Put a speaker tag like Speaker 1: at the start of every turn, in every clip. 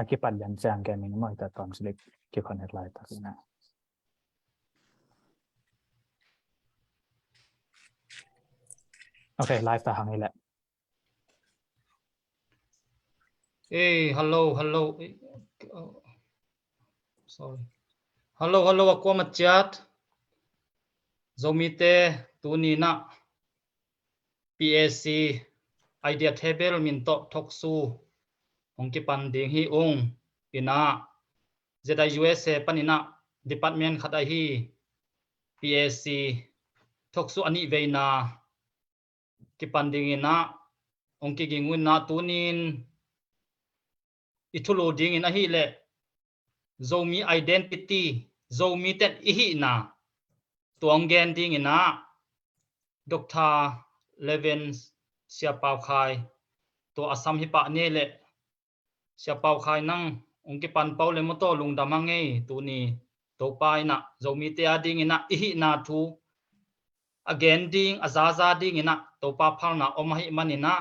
Speaker 1: akipan yan siang gaming mo ita tom slik ki connect lại ta na okay live ta hang ile
Speaker 2: Hey, hello. Sorry. Hello, ako machat. Zomite tunina PSC idea table minto thoksu ongki panding hi ina zeta USA panina department khata hi PSC thoksu ani veina ki panding ina ongki gingun na tunin ithulu ding ina hi le zomi identity zomi ten ihi na tuanggen ding ina Dr. Levens siapau khai to asam hi pa ne le siapau khai nang ongki pan pau le moto lungdamange tu ni to pai na zomi te ading ina ihi na thu again ding azaza ding ina to pa phal na omahi manina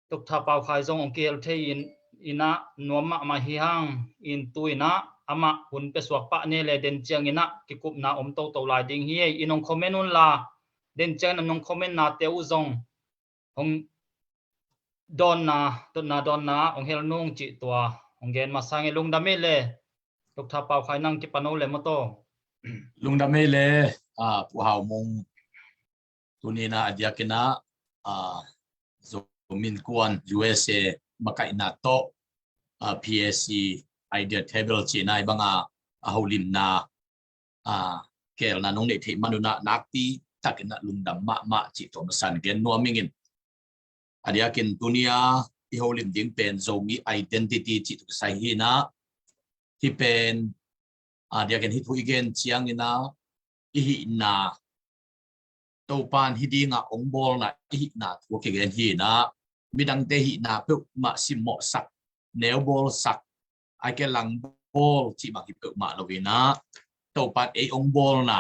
Speaker 2: Dr. pau khai zong ongki el thein ina noma ma hi hang in tu ina ama hun pe swak pa ne le den chiang ina ki kup na om to lai ding hi inong comment un la den chen anong comment na te u zong hong don na ong hel nung chi tua ong gen ma sang lung da me le Dr. pau khai nang ki pano le moto
Speaker 3: lung da me le pu hau mong tunina adiakina min kuan USA makai na to PSC idea table chi nai banga aholim na kel na nong ne the manuna nakti takina lungdam ma chi to san gen no mingin adiakin dunia iholim ding pen zomi identity chi to sai hi na hi pen adiakin hi thu igen chiang ina ihi na to pan hidinga ongbol na ihi na thu ke gen hi na midang te hi na pe ma simmo sak neobol sak ai ke lang bol chi ma ki pe ma lovina to pan e ongbol na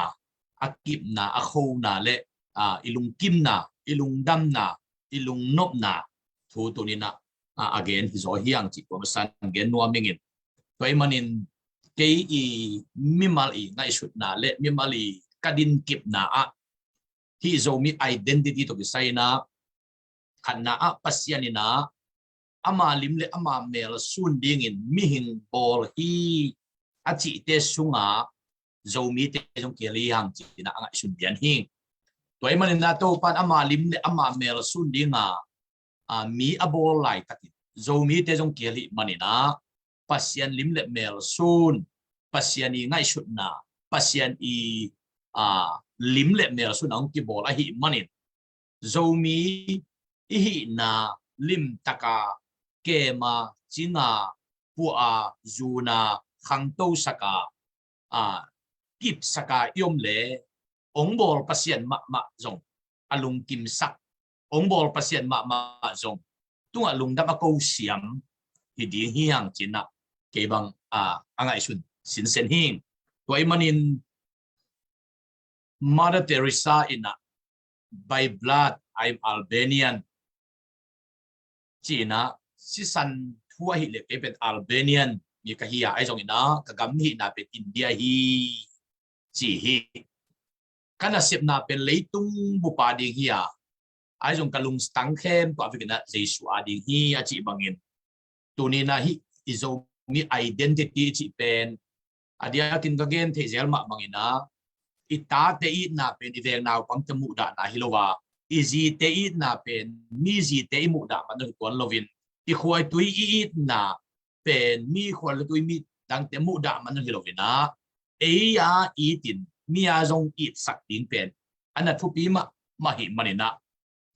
Speaker 3: akip na akho na le ilung kim na ilung dam na ilung nop na thu tu ni na again hi zo hiang chi ko san gen no mingin toy manin ke i mimal i ngai shut na le mimali kadin kip na hi zo mi identity to ki sai na khanna pasianina ama limle ama mel sun ding in mihing bol hi achi te sunga zomi te jong keli hang chi na anga sun dian hing toy manin na to pan ama limle ama mel sun dinga mi abol lai taki zomi te jong keli manina pasian limle mel sun pasiani ngai shut na pasian i limle mel sun ang ki bol a hi manin zomi ihi na lim taka kema chinga pua zuna khangto saka kip saka yom le ongbol pasien ma zong alung kim sak ongbol pasien ma zong tunga lung dama ko siam hidi hiang china ke bang angai sun sin sen hing toy manin Mother Teresa ina by blood I'm Albanian China sisan thua hi le pet Albanian mi ka hi ai jong ina ka gam hi na pet India hi chi hi kana sip na pen leitung bu pa ding hi ai jong kalung stang khem to avikina Jesu ading hi a chi bangin tunina hi izo mi identity chi pen adia kin ka gen the zel ma bangina ita te i na pen iveng naw pang temu da na hilowa easy te i na pen mi zi te mu da man kon lovin i khoi tui i na pen mi khoi tui mi dang te mu da man hilovina e ya i tin mi a jong i sak tin pen ana thu pi ma hi manina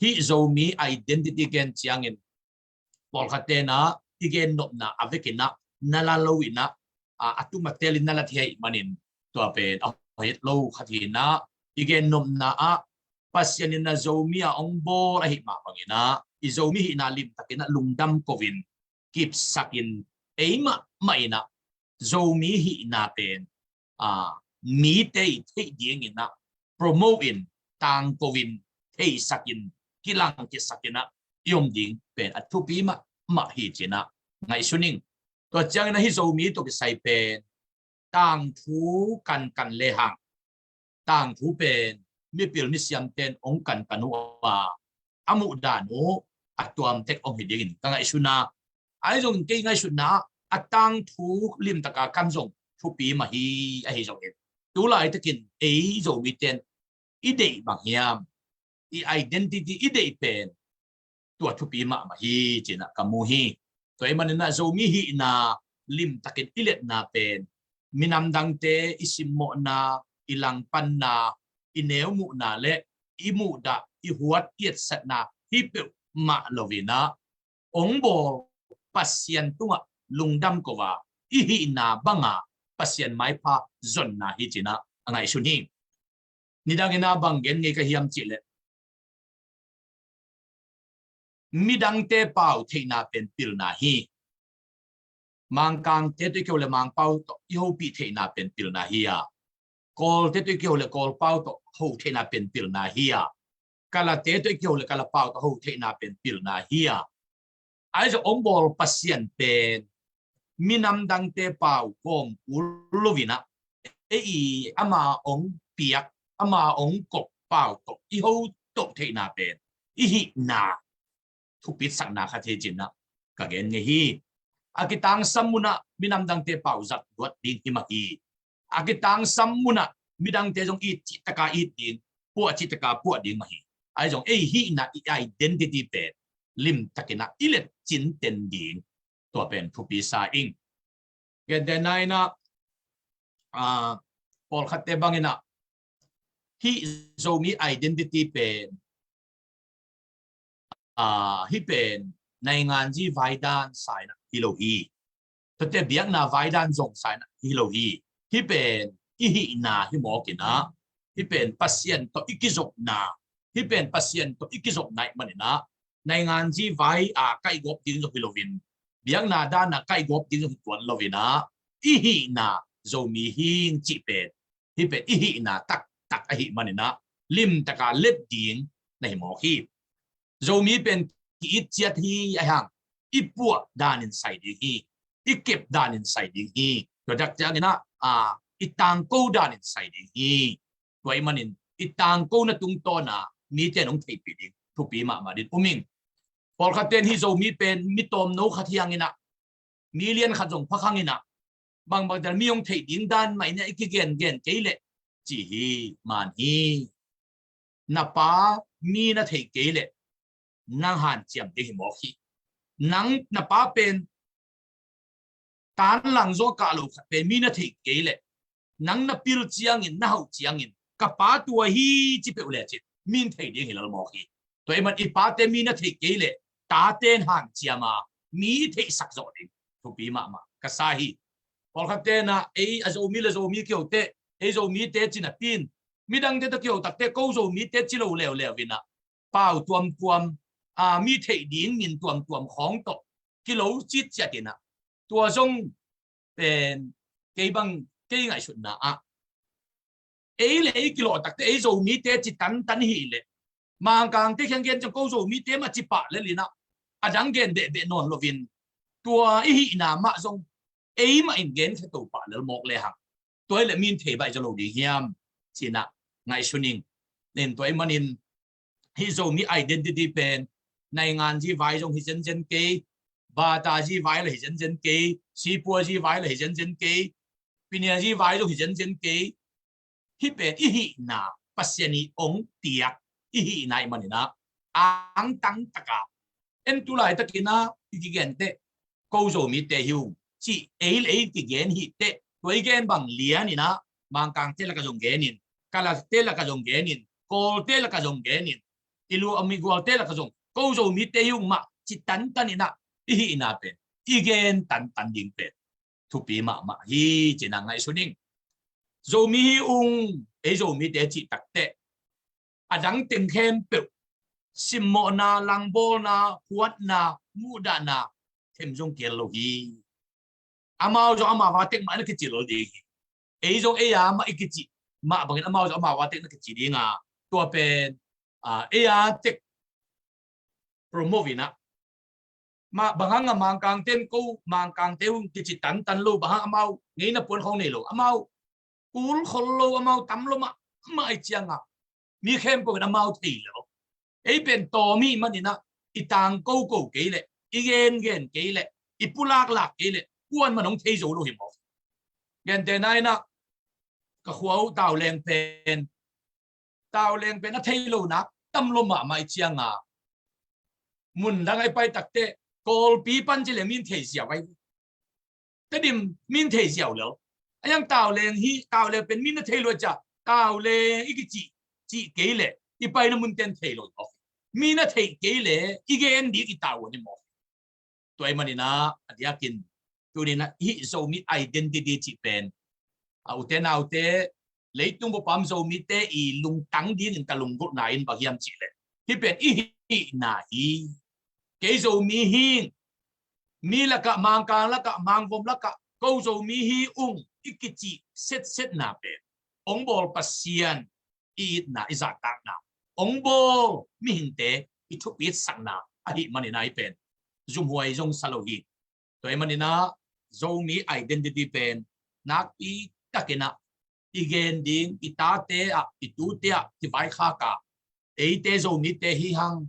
Speaker 3: hi zo mi identity gen chiangin pol khatena igen nop na avekina nala lowina atuma telin nala thei manin to pen hit low khatina igen nop na pasianin na zomia ongbo ahi ma pangina izomi hi na lim takina lungdam kovin kip sakin eima maina zomi hi na pen mi te ding ina promote in tang kovin hey sakin kilang ki sakina yom ding pen atupi ma hi china ngai suning ตัวจังนะฮิโซมีตัวกิไซเป็นต่างทูกันเลหังต่างทูเป็นมีเปลี่ยนมิสยามเต็นองกันกันัวอามุดานุอัตวมเทคองหิดินตั้งไอชุนาไอจงเก่งไอชุนาอัตตังทูลิมตะกากันจงทุปีมาฮีไอจงเองตัวไลตะกินไอจงมีเต็นอีเดย์บางยามอีไอเดนติตี้อีเดย์เป็นตัวทุปีมาฮีจีน่ะกัมูฮีตัวไอมันน่ะจงมีฮีนาลิมตะกินอิเลตนาเป็นมินำดังเตอิสิมโมนาอิลังปันนาอิเนวมุนาเลอิมุดาอิหัวเอียดสัตนาฮิเปมาโลวินาองโบปัสยันตัวลุงดำกว่าอิหินาบังอาปัสยันไม้พาจนนาฮิจินะอังไงชุนีนิดังนาบังเกนไงก็ฮิมจิเลมิดังเตเป่าเทนาเป็นปิลนาฮีมังกังเตตุเกี่ยวเลยมังเป่าต่อยูปีเทนาเป็นปิลนาฮีอะกอลเตตุเกี่ยวเลยกอลเป่าต่อหูเทนาเป็นปิลนาฮีอะกาลเตตุเกี่ยวเลยกาลเป่าต่อหูเทนาเป็นปิลนาฮีอะไอ้จะองบอลปัสยันเป็นมินำดังเตเป่ากอมอุลวินะเออามาองเปียกอามาองกบเป่าต่ออีหูตกเทนาเป็นอีหินาทุกปิดสักนาคาเทจินนะกะเกนเงฮีakitang samuna minamdang te pauzat buat din himahi akitang samuna midang te jong it taka it din puat chitaka puat din mahi ai jong ei hi na identity pe lim takina ilet chin ten din to pen thu pi sa ing gen den nai na pol khatte bangina hi zo mi identity pe hi penในงานที่ไวด้านสายนะฮิโลฮีแต่เดี๋ยวนาไวด้านส่งสายนะฮิโลฮีที่เป็นอิหินาที่หมอกินนะที่เป็นปัสเซียนต่ออิกิจกนาที่เป็นปัสเซียนต่ออิกิจกนายมันนะในงานที่ไวใกล้กบดิ้งจากฮิโลวินเดี๋ยวนาด้านนะใกล้กบดิ้งจากตัวโลวินะอิหินาโจมีหิงจีเป็นที่เป็นอิหินาตักอิหิมันนะลิมตะการเล็บดิ้งในหมอฮีโจมีเป็นที่เจียที่ไอ้ห่างอีปัวด้านอินไซด์ดีอีเก็บด้านอินไซด์ดีตัวจักรนี่นะอีตังกูด้านอินไซด์ดีตัวไอ้มันอินอีตังกูน่ะตุงโตนะมีเจนองที่ปีดิ้งทุกปีมาดิอุมิงพอขัดเต้นที่โจมีเป็นมีตอมโนขัดยังนี่นะมีเลียนขัดจงพักขังนี่นะบางแต่มีองที่ดิ้งด้านไม่เนี่ยอีกเกนเกลจีฮีมันฮีนับป้ามีนะที่เกลนังหันเจียมดีหมอขีนังนับป้าเป็นตานหลังโซกาลูเป็นมีนาทีเกลนังนับปิลเจียงอินน่าหูเจียงอินกับป้าตัวฮีจิเปอุเลจิมีนทีดีหิลหมอขีตัวมันอีป้าเตมีนาทีเกลตาเต้นหันเจียมามีทีสักโซดิทุกปีมากระซาฮีพอขัดเต้นะไอโซมีเกี่ยวเตไอโซมีเตจินับปินมีดังเตตะเกี่ยวตักเตกูโซมีเตจิโลเลววินะเป้าตัวมีเทดิ้งมินตัวของตกกิโลจิตจะกินนะตัวจงเป็นเกี่ยงไงสุดนะเลยกิโลตักเตโซมีเตจิตันหีเลยมางกางเตขังเกนจงกูโซมีเตมาจิปะเลยนะจังเกนเดนอนโลวินตัวหีนามาจงมาอินเกนแค่ตัวปะเลยหมกเลยหักตัวเลยมินเทไปจะโลดีเฮียมจีนะไงชุนิงเล่นตัวมันอินฮิโซมี identity เป็นในงานที่ไว้จงหินเจนเกย์บาตาที่ไว้เลยหินเจนเกย์ซีปัวที่ไว้เลยหินเจนเกย์ปีนี้ที่ไว้จงหินเจนเกย์ที่เป็นอิหินาปัสยานีองเตียอิหินามันนะอังตังตะกาเอ็นตุลาตะกินะอีกเกนเตกูโซมีเตฮิวจีเลยที่เกนฮิเตตัวอีกเกนบางเลียนี่นะบางกางเตละกะจงเกนินกาลาเตละกะจงเกนินโกเตละกะจงเกนินอิลูอมิกัวเตละกะจงกูโจมีเตยุงมาจิตันนี่นะอีน่าเป็นอีเกนตันยิงเป็นทุกปีมาฮีจีนังไงสุนิงโจมีอุงโจมีเตจิตักเตดังเต็งเข้มเปิดซิมโมนาลังโบนาหัวนามูดานาเทมจงเกลโลฮีอามาโจอามาว่าเต็งมาเนกจิโลดีโจยามาอีกจิมาบางทีอามาโจอามาว่าเต็งนักจิดีงาตัวเป็นเต็งโปรโมวินะ mà bằng hàng mang càng tên câu mang càng tiêu cái chỉ tan lô bằng hàng mau nghĩ là buồn không này lô mau cún khol lô mau tắm lô mà ai chiang à mi khem có cái mau thì lô ấy bên to mi mà đi na itang câu cái lệ igen cái lệ ipulak lạc cái lệ quan mà nông thấy rồi luôn hiểu không gen thế này na cái khâu tàu leng pen nó thấy lô nát tâm lô mà ai chiang à muốn đang ai bay tắc tê call pi pan chỉ là min thấy giàu ấy cái điểm min thấy giàu lắm anh em tàu lên bên min nó thấy rồi chả tàu lên cái chỉ cái lệ đi bay nó muốn tên thấy rồi min nó thấy cái lệ cái em đi cái tàu này một tôi mà nè anh em tôi nè hi so mi identity chỉ bên out thế lấy tung bộ pam so mi thế i lung tăng đi nên ta lung gột này bảo hiểm chỉ lệ hi bên i na hi cái so mi hi mi là cả mang vom là cả câu so mi hi cái chỉ set na bên ông bol pasian i na izat na ông bol mi hin te i thu biết sang na hi mani na i bên zoom huai zong salohi tôi mani na zo mi identity pen nak i takena igen ding itate a itute a ti vai kha ka ei te zo mi te hi hang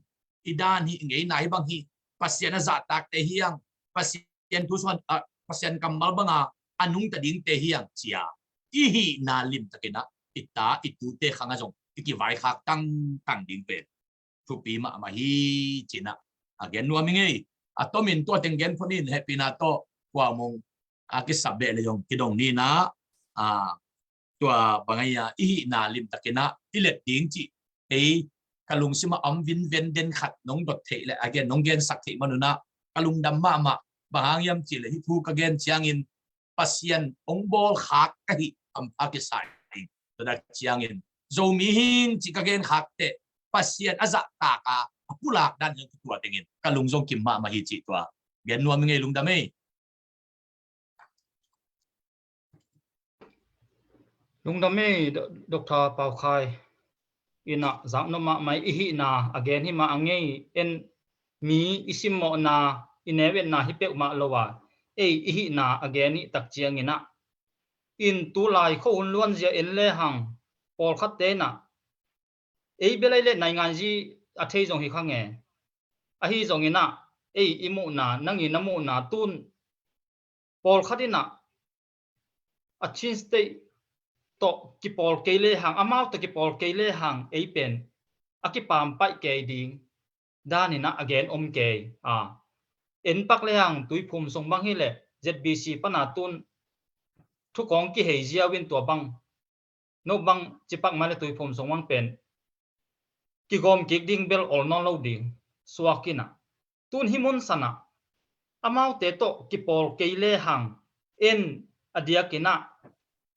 Speaker 3: idan hi ngei nai bang hi pasien a za tak te hi hang pasien tu son pasien kamal banga anung ta ding te hi hang chia i hi na lim takena ita itute khanga zong ki vai kha tang ding pen thu pi ma hi china again no mi ngei atomin to tengen phonin happy na to kwa mong cái sabe le jong kidong ni na tua bangaya i na lim takena ilet ding chi ei kalung sima vin ven den khat nong dot the le again nong gen sak the manuna kalung dam ma bahang yam chi le hi thu ka gen chiang in pasien ong bol khak ka hi pakistan to da chiang in zo mi hin chi ka gen khak te pasien aza ta ka pulak dan yung tua tingin kalung zong kim ma hi chi tua gen nuam ngei lung dame
Speaker 2: lung dami Dr. Pau Khai ina zang no ma mai ihi na again hi ma angei en mi isim mo na ineven na hi pe ma lowa ihi na again ni tak chiang ina in tu lai kho hun luan zia en le hang pol khat te na belai le nai ngan ji a thei jong hi khange a hi jong ina imu na nangi namu na tun pol khatina a chin state to ki pol keile hang amau to ki pol keile hang pen akipam pai ke ding danina again ke en pak le hang tui phum song bang hi le ZBC panatun thu kong ki heizia win to bang no bang chipak male tui phum song wang pen ki gom ki ding bel ol non lo ding suakina tun himun sana amau te to ki pol keile hang en adiakina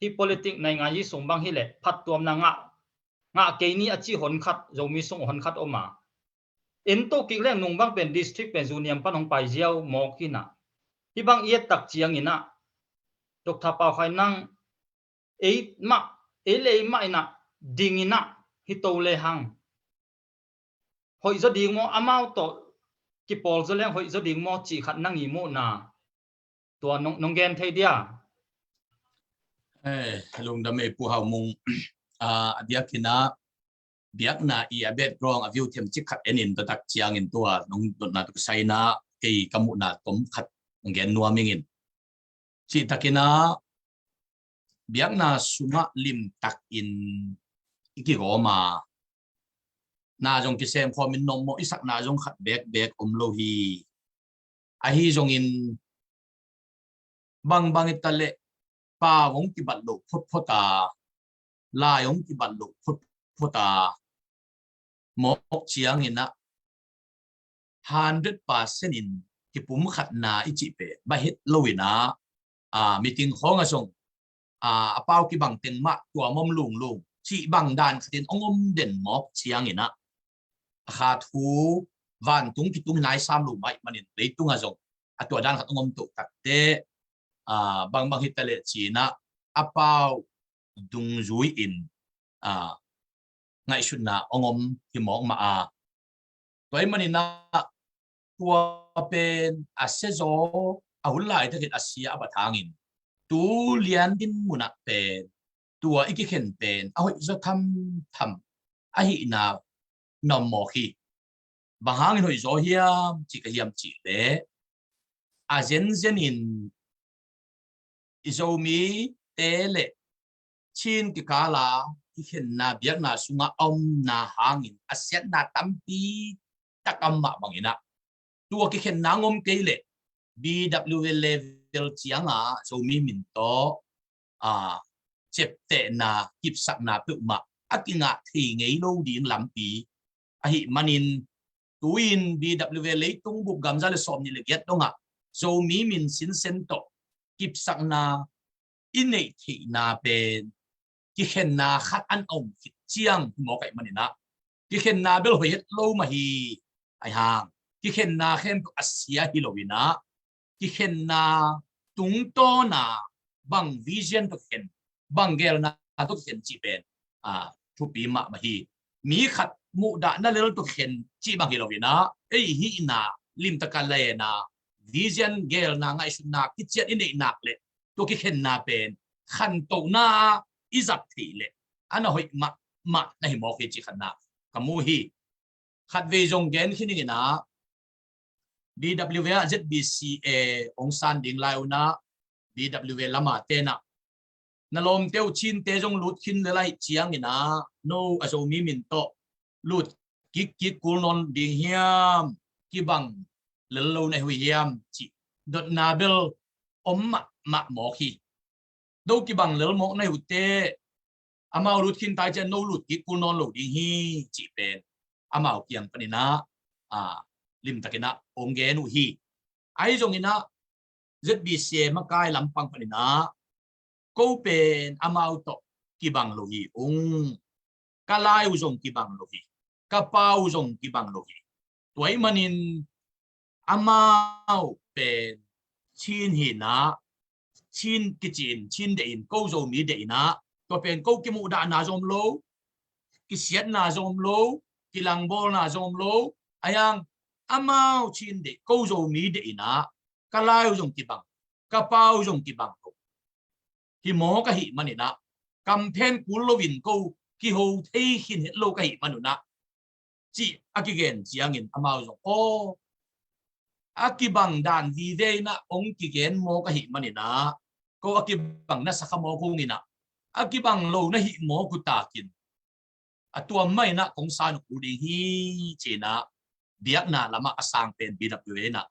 Speaker 2: hi politic nai nga yi song bang hi le phat tuam na nga ke ni achi hon khat zo mi song hon khat oma en to ki leng nung bang pen district pen juniam panong pai jiao mo kina hi bang ye tak chiang ina Dr. Pau Khai nang le ma ina ding ina hi to le hang hoi zo ding mo amao to ki pol zo leng hoi zo ding mo chi khat nang i mo na to nong gen thei dia
Speaker 3: lung dame pu hau mung dia kina biak na i abet grong aviu them chik khat enin to tak chiang in tua nong dot na tu sai na ke kamu na tom khat ngen nuaming in chi takina biak na sunga lim tak in iki roma na jong ki sem kho min nom mo isak na jong khat bek lo hi a hi jong in bang itale pa wong ti bat lo phota la yong ti bat lo phota mo chiang ina 100% in ki pum khat na ichi pe ba hit loina meeting khong asong apau ki bang teng ma tua mom lung chi bang dan khatin ongom den mok chiang ina kha thu van tung ki tung nai sam lu mai manin le tung azong atwa dan khat ongom tu takte bang hitale china apau dung zui in ngai shun na ongom ki mok ma toy manina tua pen asezo ahulai ta kin asia abathangin tu lian din muna pen tua ikikhen pen ahoi zo tham ahi na nom mo khi bahangin hoi zo hiam chi ka hiam chi le azen zenin izomi tele chin ki kala ikhen na biak na sunga om na hangin asiat na tampi takam ma bangina tua ki khen na ngom keile BW level chianga zomi min to chepte na kipsak na pu ma akinga thi ngei lo ding lampi ahi manin tuin BW leitung bu gamza le som ni le get donga zomi min sin sento kipsak na inei thi na pen ki khen na khat an om kit chiang mo kai manina ki khen na bel hoyet lo ma hi ai hang ki khen na khem asia hi lowina ki khen na tung to na bang vision to khen bang gel na to khen chi pen thu pi ma hi mi khat mu da na lel to khen chi bang hi lowina ei hi na lim ta ka le na vision gel na ngai su na ki chet in nei nak le to ki khen na pen khan to na izap thi le ana hoi ma na hi mo ke chi khan na kamu hi khat ve jong gen khini na BWA ZBCA ong san ding lai una BWA lama te na nalom teu chin te jong lut khin le lai chiang ina no aso mi min to lut kik kul non ding hiam ki bang lelo na hui hiam chi dot nabel ma mo khi đâu ki bang lel mo na hu te amao lut khin tai chen no lut kik kul non lo ding hi chi pen amao kiang panina lim takina ongge nu hi ai jong ina ZBCA makai lampang panina ko pen amao to kibang lo hi kalai uzong kibang lo hi kapau uzong kibang lo hi tuai manin amao pen chin hi na chin kichin chin de in ko zo mi de ina to pen ko ki mu da na zom lo ki siat na zom lo ki lang bol na zom lo ayang amao chin de ko zo mi de ina kalai uzong kibang kapau uzong kibang hi mo ka hi manina campaign kulowin ko ki ho thei hin het lo ka hi manuna chi akigen chiangin amao zo o akibang dan vi ve na ong ki gen mo ka hi manina ko akibang na sakamo ko ngina akibang lo na hi mo ku takin atua mai na kong san ku ding hi china biak na lama asang pen BWA na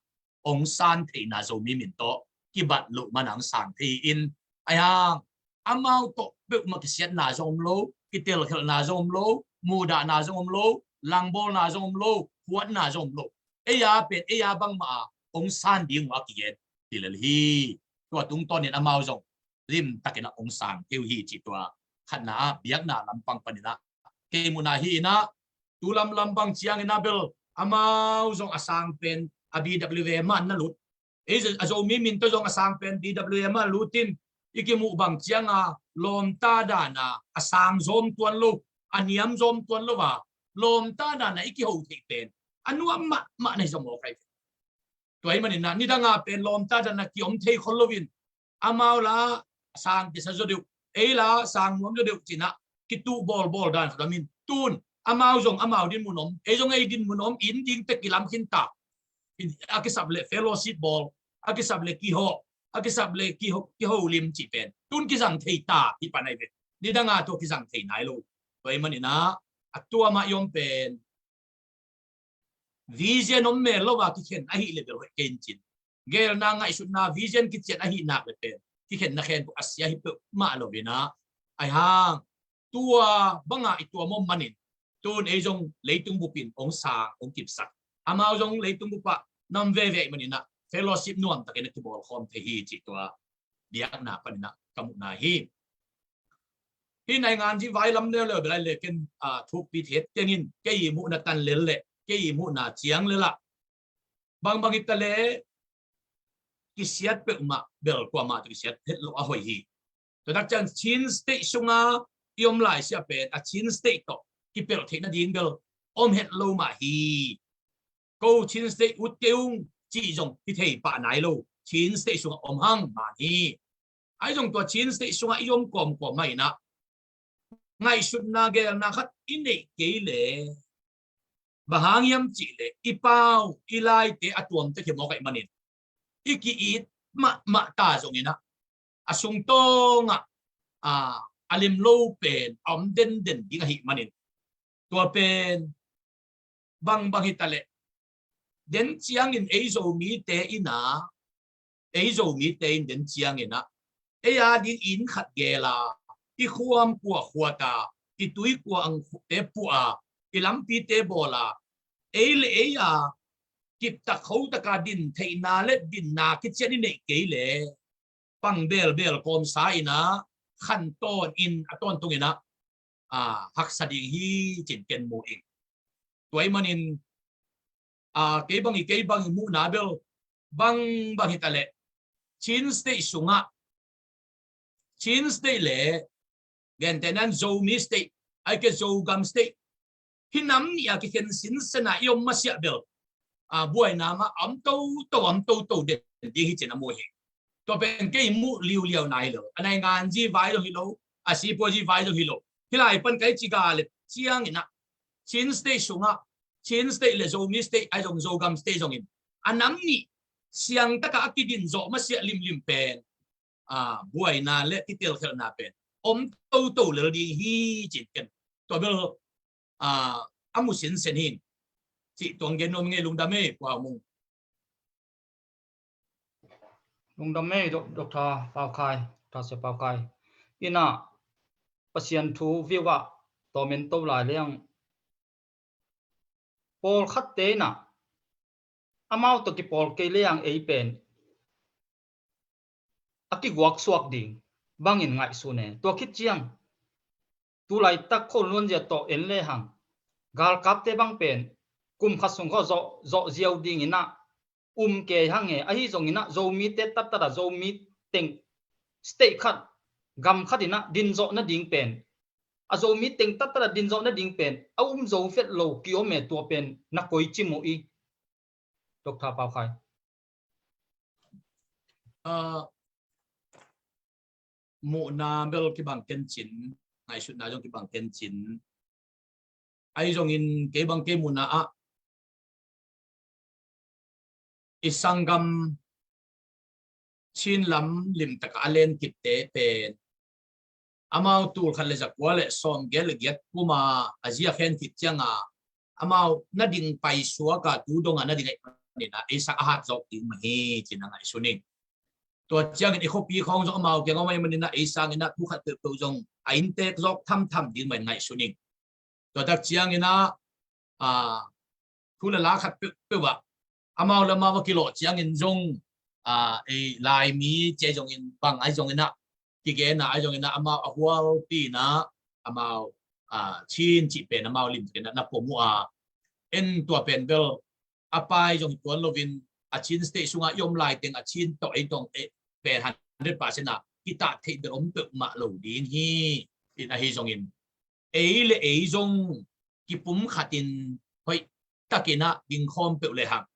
Speaker 3: ong san thei na zo mi min to ki bat lo manang sang thei in ayang amao to be makisiat na zom lo kitel khel na zom lo muda na zom lo langbol na zom lo huat na zom lo eya pen eya bang ma ong san ding wa ki gen tilal hi to tung ton in amao zong rim takina ong sang theu hi chi to khana biak na lampang panina ke muna hi na tulam lambang chiang ina bel amao zong asang pen BWA man na lut azo mi min to zong asang pen BWA man lutin ikimu bang chianga lom ta da na asang zom tuan lo aniam zom tuan lo wa lom ta da na iki ho thei pen anu ma nei zom o kai toy manin na ni danga pen lom ta da na ki om thei kholovin amao la sang ki sa zodu e la sang mom zodu china ki tu bol dan min tun amao zong amao din munom e zong ei din munom in ding te kilam khin ta akisab le fellowship ball akisab le ki ho akisab le ki ho lim chi pen tun ki sang thei ta hi panai ve ni danga to ki sang thei nai lo toy manina atua ma yom pen vision om me lo wa ki khen a hi le bel ken chin gel na ngai su na vision ki chen a hi na le pen ki khen na khen bu asia hi pe ma lo ve na ai hang tua banga I tua mom manin tun e jong leitung bu pin ong sang ong kip sak amao jong leitung bu pa nam ve ve manina fellowship nuam takin ki bol khom the hi chi to biak na panina kamu na hi nai ngan ji vai lam ne le bela le ken thu pi thet tengin ke yi mu na tan le ke yi mu na chiang le la bang itale ki siat pe ma bel kwa ma ki siat het lo a hoi hi to dak chan chin state sunga yom lai sia pe a chin state to ki pe the na ding bel om het lo ma hi câu chín state út kêu chỉ dùng thì thầy bạn này luôn chín state xuống ôm hăng mà đi ai dùng tua chín state xuống ai dùng còm của mày nè ngay suốt na gel na khát in để kỹ lệ bà hàng yếm chỉ lệ ipao ilai te atuam te kemo kai manin iki it ma ta dùng ina asung to nga alim low pen den di hi manin tua pen bang hitale den chiang in ezo mi te ina ezo mi te in den chiang ina eya din in khat gela i khuam kwa khwata i tui kwa ang te pua i lampi te bola eile eya kip ta khâu ta ka din theina le din na ki cheni nei keile pang bel kom sa ina khan ton in aton tung ina hak sading hi chin ken mu ing tuai manin ke bang mu na bel bang hitale chin state sunga chin state le gen tenan zo mi state ai ke zo gam state hinam ni a ki ken sin sana yom masya bel buai nama am to de di hi chena mo hi to ben ke mu liu nai lo anai ngan ji vai lo hi lo asi po ji vai lo hi lo hilai pan kai chi ga le chiang ina chin state sunga chin state le zo mi state ai jong zo gam state jong in anam ni siang ta ka akidin zo masya lim pen buai na le titel khel na pen om to le di hi chin ken to bel amu sin sen hin chị tuần gen nom nghe lung đam mê của mùng
Speaker 2: lung đam mê Dr. Pao Khai ta sẽ Pao Khai ina pasien thu viwa to men to lai leng pol khat te na amao to ki pol ke leng ei pen aki guak suak ding bangin ngai su ne to khit chiang tu lai tak khol lon je to en le hang gal kap te bang pen kum khasung ko zo ziau ding ina ke hange ahi zong ina zo mi te tat ta zo mi teng stay khat gam khat ina din zo na ding pen a zo mi teng tat ta din zo na ding pen zo fet lo ki o me to pen na koi chi mo i Dr. Pao Khai
Speaker 3: mu na bel ki bang ken chin ngai sut na jong ki bang ken chin ai jong in ke bang ke mu na isangam chin lam lim tak alen kip te pen amau tur khan le zakwa le som gel get kuma azia khen kit changa amau na ding pai suwa ka tu dong na ding ni na isa hat zok ting mahi chinang ai suning to chiang ni khopi khong zo amau ke ngomai manina isa ngina tu khat te jong ain te zok tham din mai ngai suning to tak chiang ina thu la khat pe wa amau la ma kilo chiang in jong lai mi che jong in bang ai jong ina ki ge na ai jong ina amau ahwal pi na amau chin chi pe na amau lim ke na po mu en to pen bel apai jong tuan lovin chin state sunga yom lai teng chin to ai tong pe 100% na kita thei de om pe ma lo din hi in a hi jong in le jong ki pum khatin hoi takina ding khom pe le hang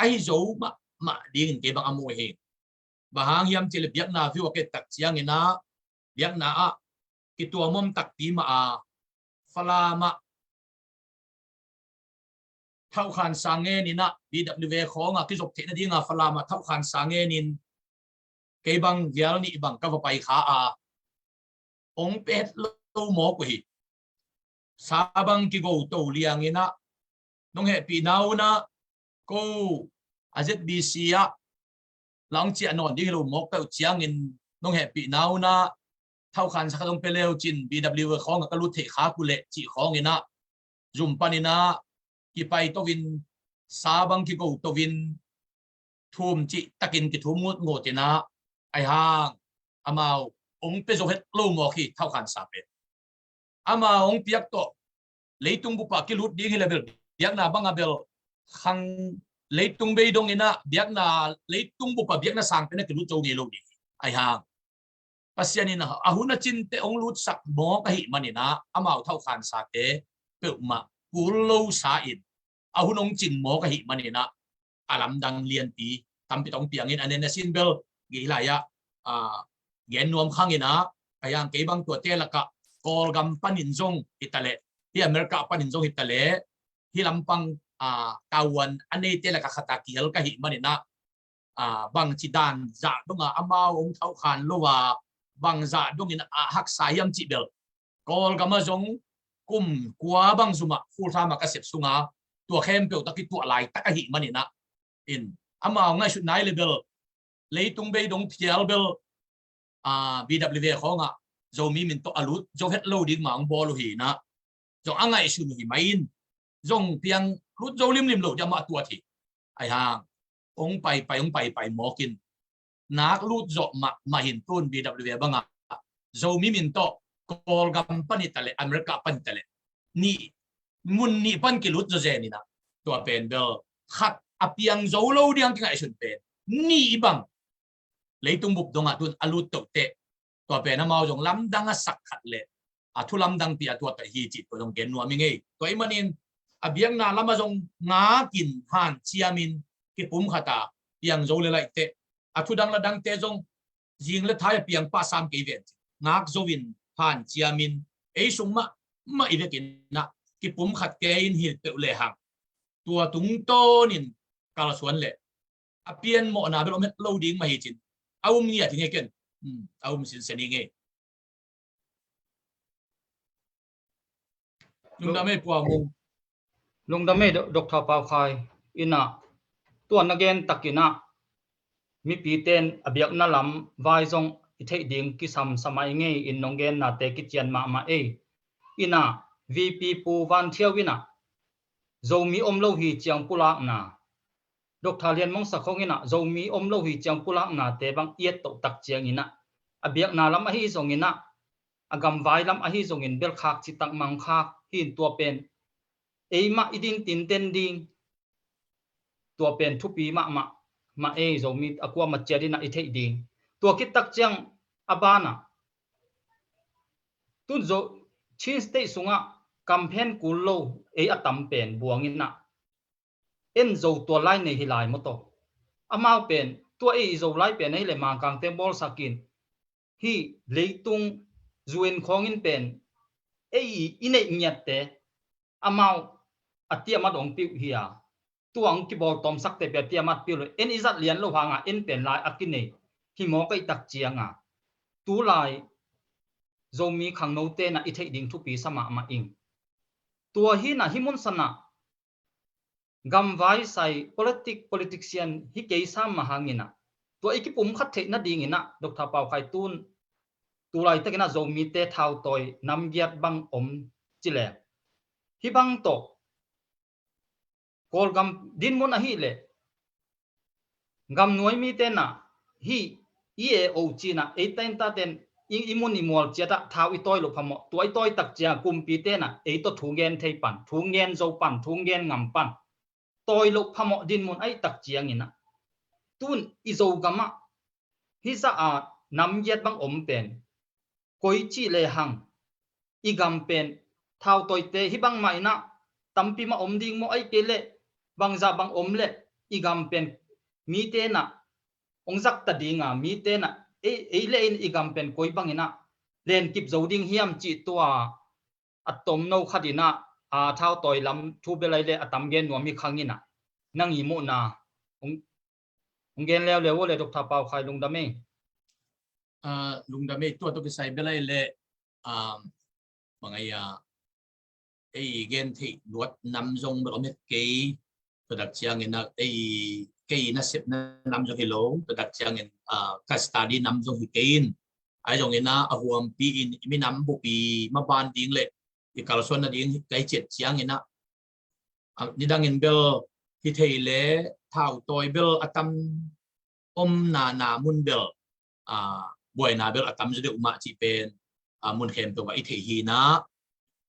Speaker 3: ai zo ma ding ke bang amu he bahang yam chile biak na view ke tak chiang ina biak na ki tua mom tak ti ma fala ma thau khan sange ni na bw khonga ki jok the na dinga fala ma thau khan sange nin ke bang yal ni bang ka pai kha ong pet lo mo ko hi sabang ki go to liang ina nong he pi nau na ko azbc lang chi anon di lo mok ka chiang in nong he pi nau na thau khan sa dong peleu chin bw khong ka lu the kha ku le chi khong ina zum panina ki pai to win sabang ki go to win thum chi takin ki thum ngot ngot na ai hang amao ong pe zo het lo mo khi thau khan sa pe ama ong piak to leitung bu pa ki lut ding level biak na banga bel khang leitung be dong ina biak na leitung bu pa biak na sang pe na ki lut zo nge lo ni ai hang pasianina ahuna chin te ong lut sak mo ka hi manina amao thau khan sa te pe ma kulo sa in ahunong ching mo ka hi manina alam dang lian pi tampi tong piangin anen sin bel gilaya gen nuam khangina ayang ke bang tua te laka kol gam panin jong itale hi America panin jong itale hi lampang Taiwan ane te laka khata kial ka hi manina bang chidan za dunga amao ong thau khan lowa bang za dungin hak sayam chi bel kol gama jong kum kwa bang zuma full time ka sep sunga tua khem pe ta ki tua lai ta ka hi manina in amao ngai su nai level leitung be dong thial bel BWV khonga zo mi min to alut zo het loading mang bol hi na zo angai su hi main zong piang lut zo lim lo jama tua thi ai hang ong pai mokin nak lut zo ma hin tun BWV banga zo mi min to kol gam pani tale America pan tale ni mun ni pan ki lut zo je ni na tua pen bel khat apiang zo lo diang ngai sun pen ni bang leitung buk donga tun alut to te to pe na mau jong lam dang a sak khat le thu lam dang pi atwa ta hi chi to jong gen nuam nge to i manin abiang na lama jong nga kin han chiamin ki pum khata piang zo le lai te thu dang la dang te jong jing le thai piang pa sam ke ven ngak zo win han chiamin ei sung ma i kin na ki pum khat ke in hil pe le hang tua tung to nin kala suan le apian mo na bel met loading ma hi chin aum ni athi ngeken aum sin seni nge lungdame puamung
Speaker 2: lungdame Dr. Pau Khai ina tuan again takina mi piten abiak na lam vai jong ithei ding ki samai nge in nonggen na te ki chian ma e ina VP pu van thiawina zomi omlo hi chiang pulak na Dr. Lian mong sakhong ina zomi omlo hi chiang pulak na te bang yet to tak chiang ina abiak na lam a hi zong ina agam vai lam a hi zong in bel khak chi tak mang khak hin tua pen eima idin tin ten ding tua pen thupi ma e zomi akwa ma cherina ithei ding tua ki tak chiang abana tun zo chin state sunga campaign kullo e atam pen buangina en zo to lai nei hilai moto amau pen tua e zo lai pen nei le mang kang te bol sakin hi leitung zuen khongin pen e ine nyat te amau atia ma dong piu hia tuang ki bol tom sak te pe atia mat piu en izat lian lo hanga en pen lai akine hi mo kai tak chianga tu lai zomi khang no te na ithei ding thu pi sama ma ing tua hi na himun sana gam vai sai politician hi ke sam ma hangina tua ikipum khat the na ding ina Dr. Pau Khai tun tu lai takina zomi te thau toy nam giat bang om chile hi bang to kol gam din mon a hi le gam nuai mi te na hi EAO china e ten ta ten imuni mol chata thau i toy lo phamo toy toy tak chia kumpi te na e to thungen thei pan thungen zo pan thungen ngam pan toy lo phamo din mon ai tak chiang ina tun i zo gama hi sa a nam yet bang om pen koi chi le hang i gam pen thau toy te hi bang mai na tampi ma om ding mo ai pe le bang za bang om le i gam pen mi te na ong zak ta dinga mi te na e le in i gam pen koi bang ina len kip zo ding hiam chi tua atom no khadina a thau toy lam thu be lai le atam gen no mi khangina nang i mo na ong gen leo le wo le Dr. Pau Khai
Speaker 3: lungdame to ki sai belai le mangaya ei gen thi luat nam jong bel met ke product chiang ina ei ke na sep nam jong hello product chiang in ka study nam jong hi kein ai jong ina ahuam pi in mi nam bu pi ma ban ding le i kalson na ding kai chet chiang ina ni dang in bel hi thei le thau toy bel atam om na mun bel boy na bel atam jode uma chi pen mun khem to i thei hi na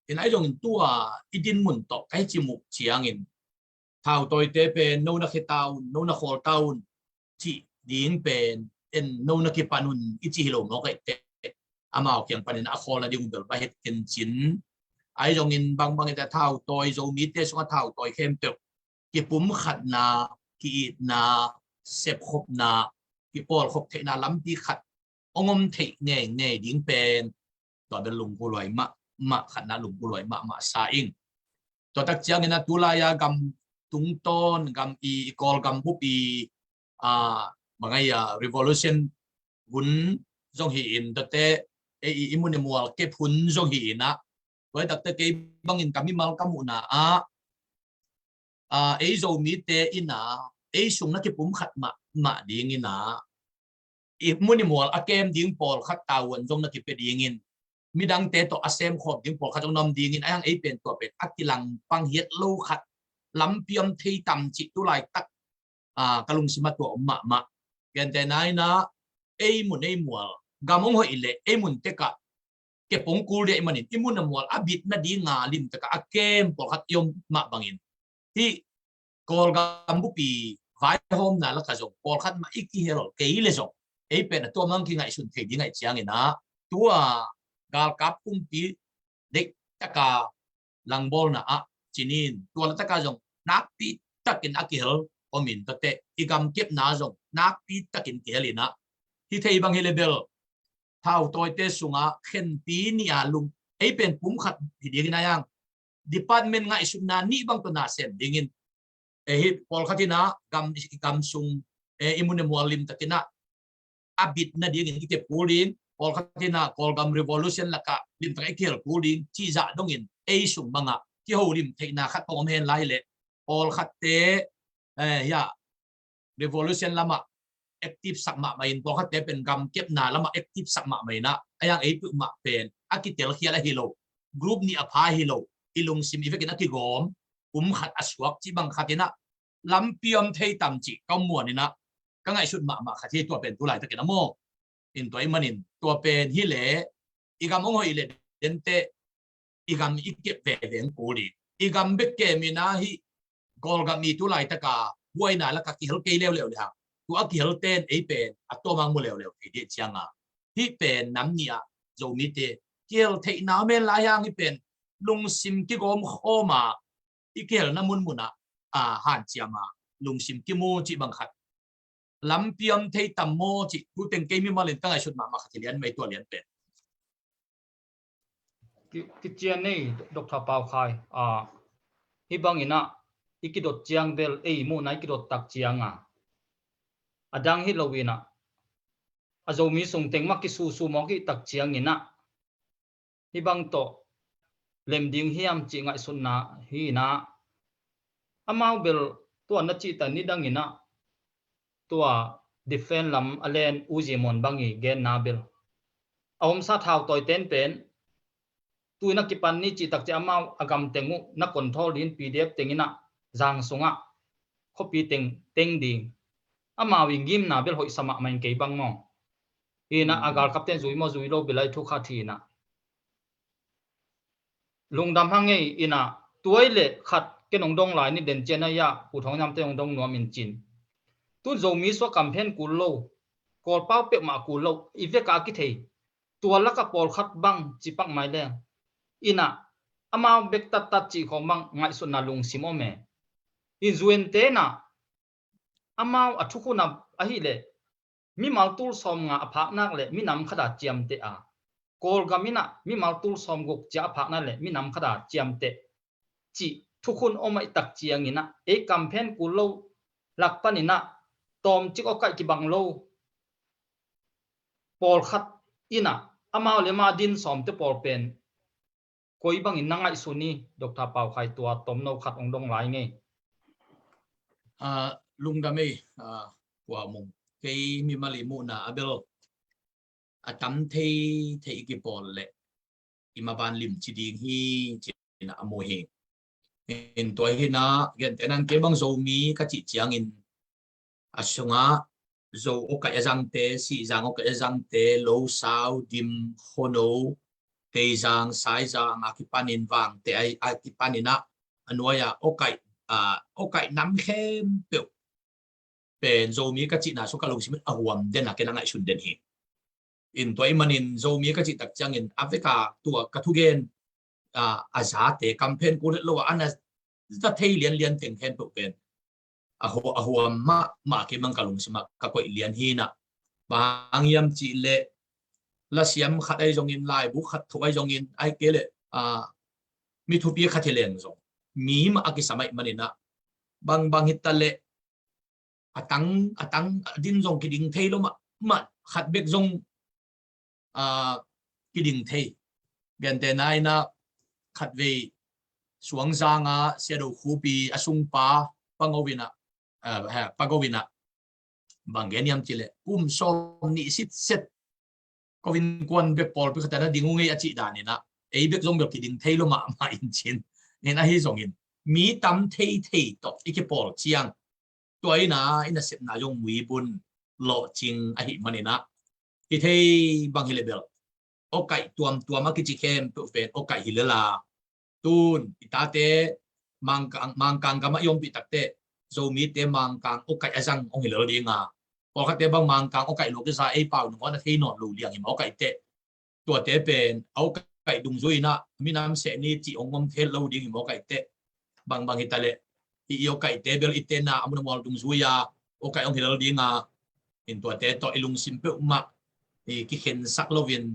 Speaker 3: in ai jong tua idin mun to kai chi muk chiang in thau toy te pen no na khetaun no na khol taun chi ding pen en no na ki panun ichi hilo no kai te amao kyang panin a khol na ding bel ba het ken chin ai jong in bang ita thau toy zo mi te so thau toy khem te ki pum khat na ki na sep khop na ki pol khop the na lam pi khat ongom the nge ding pen to ben lung ku loi ma khat na lung ku loi ma sa ing to tak chiang ina tulaya gam tung ton gam I kol gam bu pi bangai revolution hun jong hi in te imun mual ke phun jong hi na với đặc tế cái băng in kami mal kamu na ấy rồi mi te ina ấy sung na cái bún khát mà điên ina muốn đi mua kem điên pol khát tàu vẫn trong na cái bề điên in mi đang te to asem khom điên pol khát trong nam điên in anh ấy bên to bên akilang băng hiết lâu khát lắm piam thi tầm chỉ tu lại tắc kalung si matu ma gen te nai na ấy muốn mua gamong hoi le ấy muốn te ka cái bóng cú để mà nín imun nam wal abit na di nga lim taka akem por hat yom ma bangin hi kol gam bu pi vai hom na la ka jong por khat ma iki hero ke le jong e pe na to mang ki ngai sun the di ngai chiang ina tua gal kap kum pi de taka lang bol na chinin tua la taka jong nak pi takin akil omin tate igam kep na jong nak pi takin kelina hi thei bang hi level thao tôi te sunga khen pi ni lung ấy pen pum khat thì đi cái yang department ngai suna ni bang to na sem dingin hi pol khatina gam sung imun mualim tatina abit na dingin ki te pulin pol khatina kol gam revolution laka lim ta kel pulin chi za dongin ei sung banga ki ho lim theina khat pom hen lai le pol khat te ya revolution lama active sakma main po khat te pen gam kep na lama active sakma mai na ayang ei pu ma pen akitel khiala hilo group ni apha hilo ilung sim ifekin atigom khat aswak chi bang khatina lampiam thei tam chi kamuan ina ka ngai sut ma khathi to pen tulai ta kenamo in toy manin to pen hi le igam ong hoi le dente igam ikep ve veng poli igam bekke mina hi gol gam mi tulai ta ka buaina la ka ki hel ke lew lew ha tu akil ten ấy pen atomang mo leo thì đi chiang hi pen nam nia zo mi te kel thei na men la yang hi pen lung sim ki gom khoma ikel na mun muna han chiama lung sim ki mo chi bang khat lam piam thei tam mo chi tu ten ke mi malen ta shut ma khat lian mai to lian pen
Speaker 2: ki chian nei Dr. Pau Khai hi bang ina ikidot chiang bel ei mo nai kidot tak chiang adang hi lowina azomi sung teng mak ki su mo ki tak chiang ina hi bang to lem ding hiam chi ngai sun na hi na amau bel to na chi ta ni dang ina to defend lam alen uzimon bangi gen na bel awm sa thau toy ten pen tuina ki pan ni chi tak chi amau agam tengu na control din pdf tengina jang sunga copy teng ding ama wingim na bel hoi sama main ke bang mo ina agar captain zui mo zui lo bilai thu kha thi na lungdam hange ina tuile khat ke nong dong lai ni den chena ya pu thong nam te nong dong no min chin tu zo mi so campaign kul lo kol pau pe ma kul lo ive ka ki thei tua la ka pol khat bang chi pak mai le ina ama bek tat chi khom bang ngai sun na lung simo me in zuen te na amau athuku na ahi le mi maltul som nga aphak nak le mi nam khada chiam te kol gamina mi maltul som gok cha aphak na le mi nam khada chiam te chi thukun omai tak chiang ina e campaign kulo lakpanina tom chik okai ki banglo pol khat ina amau le ma din som te pol pen koi bang in nangai suni Dr. Pau Khai tua tom no khat ong dong lai nge
Speaker 3: lung dame wa mong cái mi mali mu na abel atam thei ki pol le imaban lim chi ding hi chi na amo he in toy hi na gen tenan ke bang zo mi ka chi chiang in asunga zo o ka ezang te si zang o ka ezang te lo sao dim hono te zang sai zang akipanin wang te ai akipanina anuaya o kai nam khem pe pen zo mi ka chi na so ka long sim ahuam den na ke na ngai sun den hi in toy manin zo mi ka chi tak chang in africa tua ka thu gen aza te campaign ko lo ana za thei lian teng hen pe pen ahuam ma ke mang kalung sima ka koi lian hi na bang yam chi le la siam khat ai jong in lai bu khat thoi jong in ai ke le mi thu pi khat leng jong mi ma aki samai manina bang hit le atang din jong ki ding thei lo ma khat bek jong ki ding thei gen te nai na khat ve suang zanga sia do khu pi asung pa pangowina pagowina bang gen yam chile som ni sit set kovin kwan bek pol pi khatana dingu ngei achi dani na ei bek jong bek ki ding thei lo ma in chin nen a hi jong in mi tam thei to iki pol chiang toy na ina sep na jong mui bun lo ching a hi manina ki thei bang hilebel okai tuam ki chi khem to fen okai hilela tun itate mangkang kama yom pi takte zo mi te mangkang okai azang ong hilelo dinga pol khate bang mangkang okai lo ke sa ei pau no na thei non lo liang im okai te tua te pen okai dung zuina mi nam se ni chi ongom thel lo ding im okai te bang hitale i okai te bel itena amun mol dung zuya okai ong hilelo dinga in tua te to ilung simpe ma ki khen sak lovin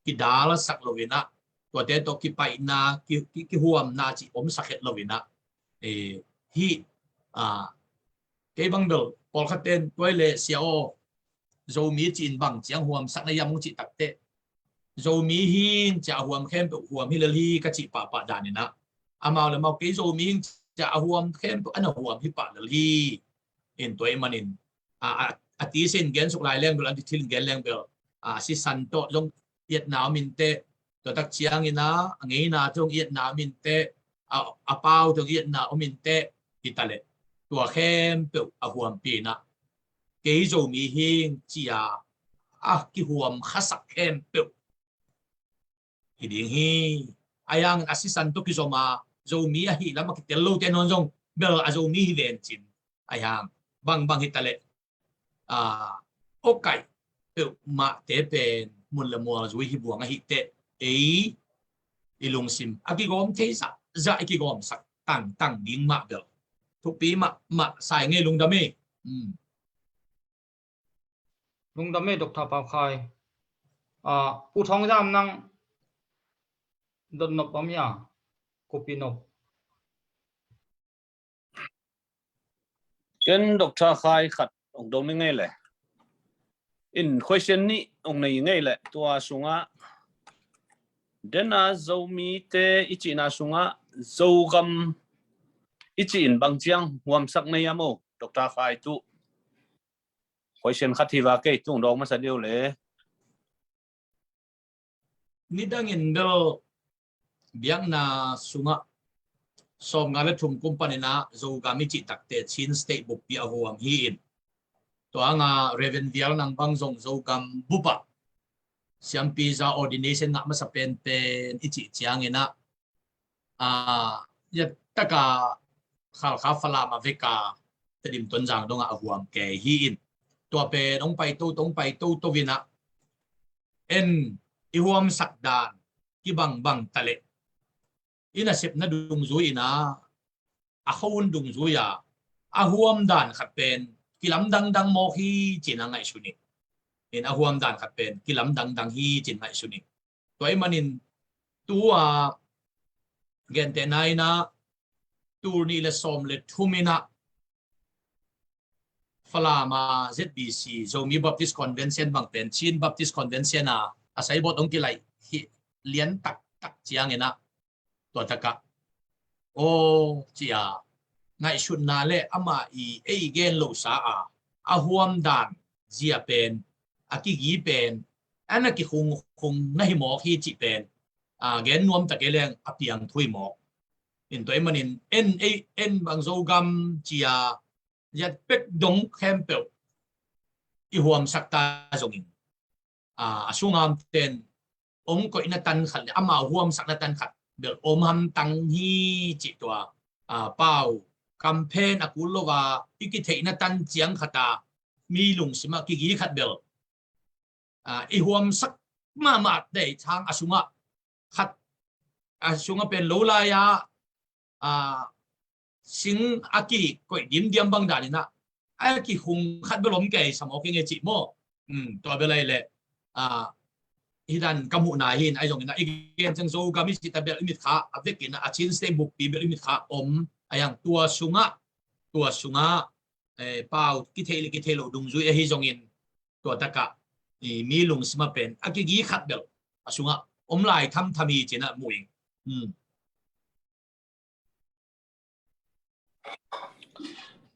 Speaker 3: ki dala sak lovina tua te to ki pai na ki huam na chi om sakhet lovina hi ke bang bel pol khaten toile siao zo mi chin bang chiang huam sak na yam chi takte zo mi hin cha huam khem huam hilali ka chi pa danina amao le mau ke zo mi cha huam khem ana huam hi pa li in toy manin ati sin gen suk lai leng bel anti thil gen leng bel si santo jong Vietnam min te to tak chiang ina ngei na jong Vietnam min te apau jong Vietnam min te hitale tua khem pe huam pi na ke zo mi hing chia ki huam khasak khem pe hiding hi ayang assistant to ki zoma zo mi hi lama ki tello te non jong bel a zo mi hi len chin ayang bang hitale okai pe ma te pen mun le mo zui hi buang hi te ilung sim aki gom te za aki gom sak tang ding ma bel thu pi ma sai nge lung dame
Speaker 2: lung dame Dr. Pao Khai pu thong jam nang don nop pamya kopi nop
Speaker 4: Ken Dr. Khai khat ong dong ngay le in question ni ong nei ngay le tua sunga dena zo mi te ichi na sunga zo gam ichi in bang chiang huam sak nei amo Dr. Khai tu question khat hi wa ke tung dong ma sa diu le
Speaker 3: nidangin bel biang na sunga som ngale thum company na zo gami chi takte chin state book pi huam hi in to anga revenue nang bang zong zo gam bupa siam pi za ordination na ma sa pen ichi chiang ina ya taka khal fala ma veka tedim ton jang donga huam ke hi in to pe ong pai to vina en i huam sakdan ki bang tale ina sep na dung zui ina a khawun dung zuya a huam dan khat pen kilam dang mo hi china ngai suni in a huam dan khat pen kilam dang hi chin ngai suni toy manin tua gen te nai na tur ni le som le thumina falama ZBC Zomi Baptist Convention bang pen Chin Baptist Convention asai bot ong kilai hi lian tak chiang ina to taka chia ngai shun na le ama ei gen lo sa a huam dan zia pen aki gi pen ana ki khung na hi mo hi chi pen gen nuam ta keleng apiang thui mo in toy manin en bang zo gam chia yat pek dong campel i huam sakta zongin asungam ten ko ina tan khat ama huam sakna tan khat bel ham tang hi chi to pau campaign akulova iki theina tan chiang khata mi lung sima ki gi khat bel i huam sak ma de chang asunga khat asunga pen lo la ya sinh aki coi điểm điểm băng đàn na aki hùng khát bê lom kề sắm ok nghe chị mò tôi bê lại lệ hidan kamu na hin ai jong na igen chang zo kami si tabel limit kha avek na achin stay book pi bel limit kha ayang tua sunga pau ki thelo dung zui hi jong in tua taka mi lung sma pen akigi khat bel asunga lai thami chena muing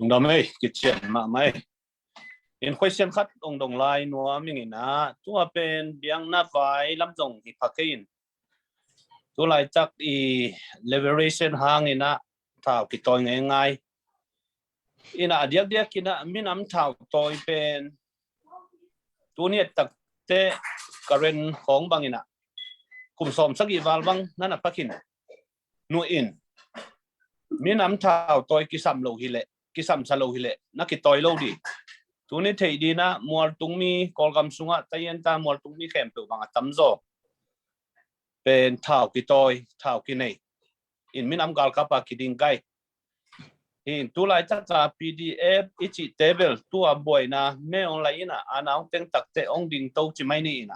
Speaker 4: Ông đồng ấy cái chuyện mà mày in question khát ông đồng lai nó mình na tua bên biang na vai lâm dòng thì phát in tua lại chắc i liberation hang ina thảo cái tôi ngay ngay ina điếc điếc kina mình nắm thảo tôi bên tua nhiệt tắc te current khong bang ina cùng xóm sắc val bang năn là phát in nuôi in mình nắm thảo tôi cái sầm lâu hi lệ cái sắm sa lâu hi lệ na cái toy lâu đi tu ni thấy đi na mual tung mi call gam sunga tayen ta mual tung mi khem tu bang tam zo pen thảo cái toy thảo cái này in min am gal kapa kiding gai in tu lai chắc cả pdf ichi table tu a boy na me online na anau teng tak te ong ding to chi mai ni na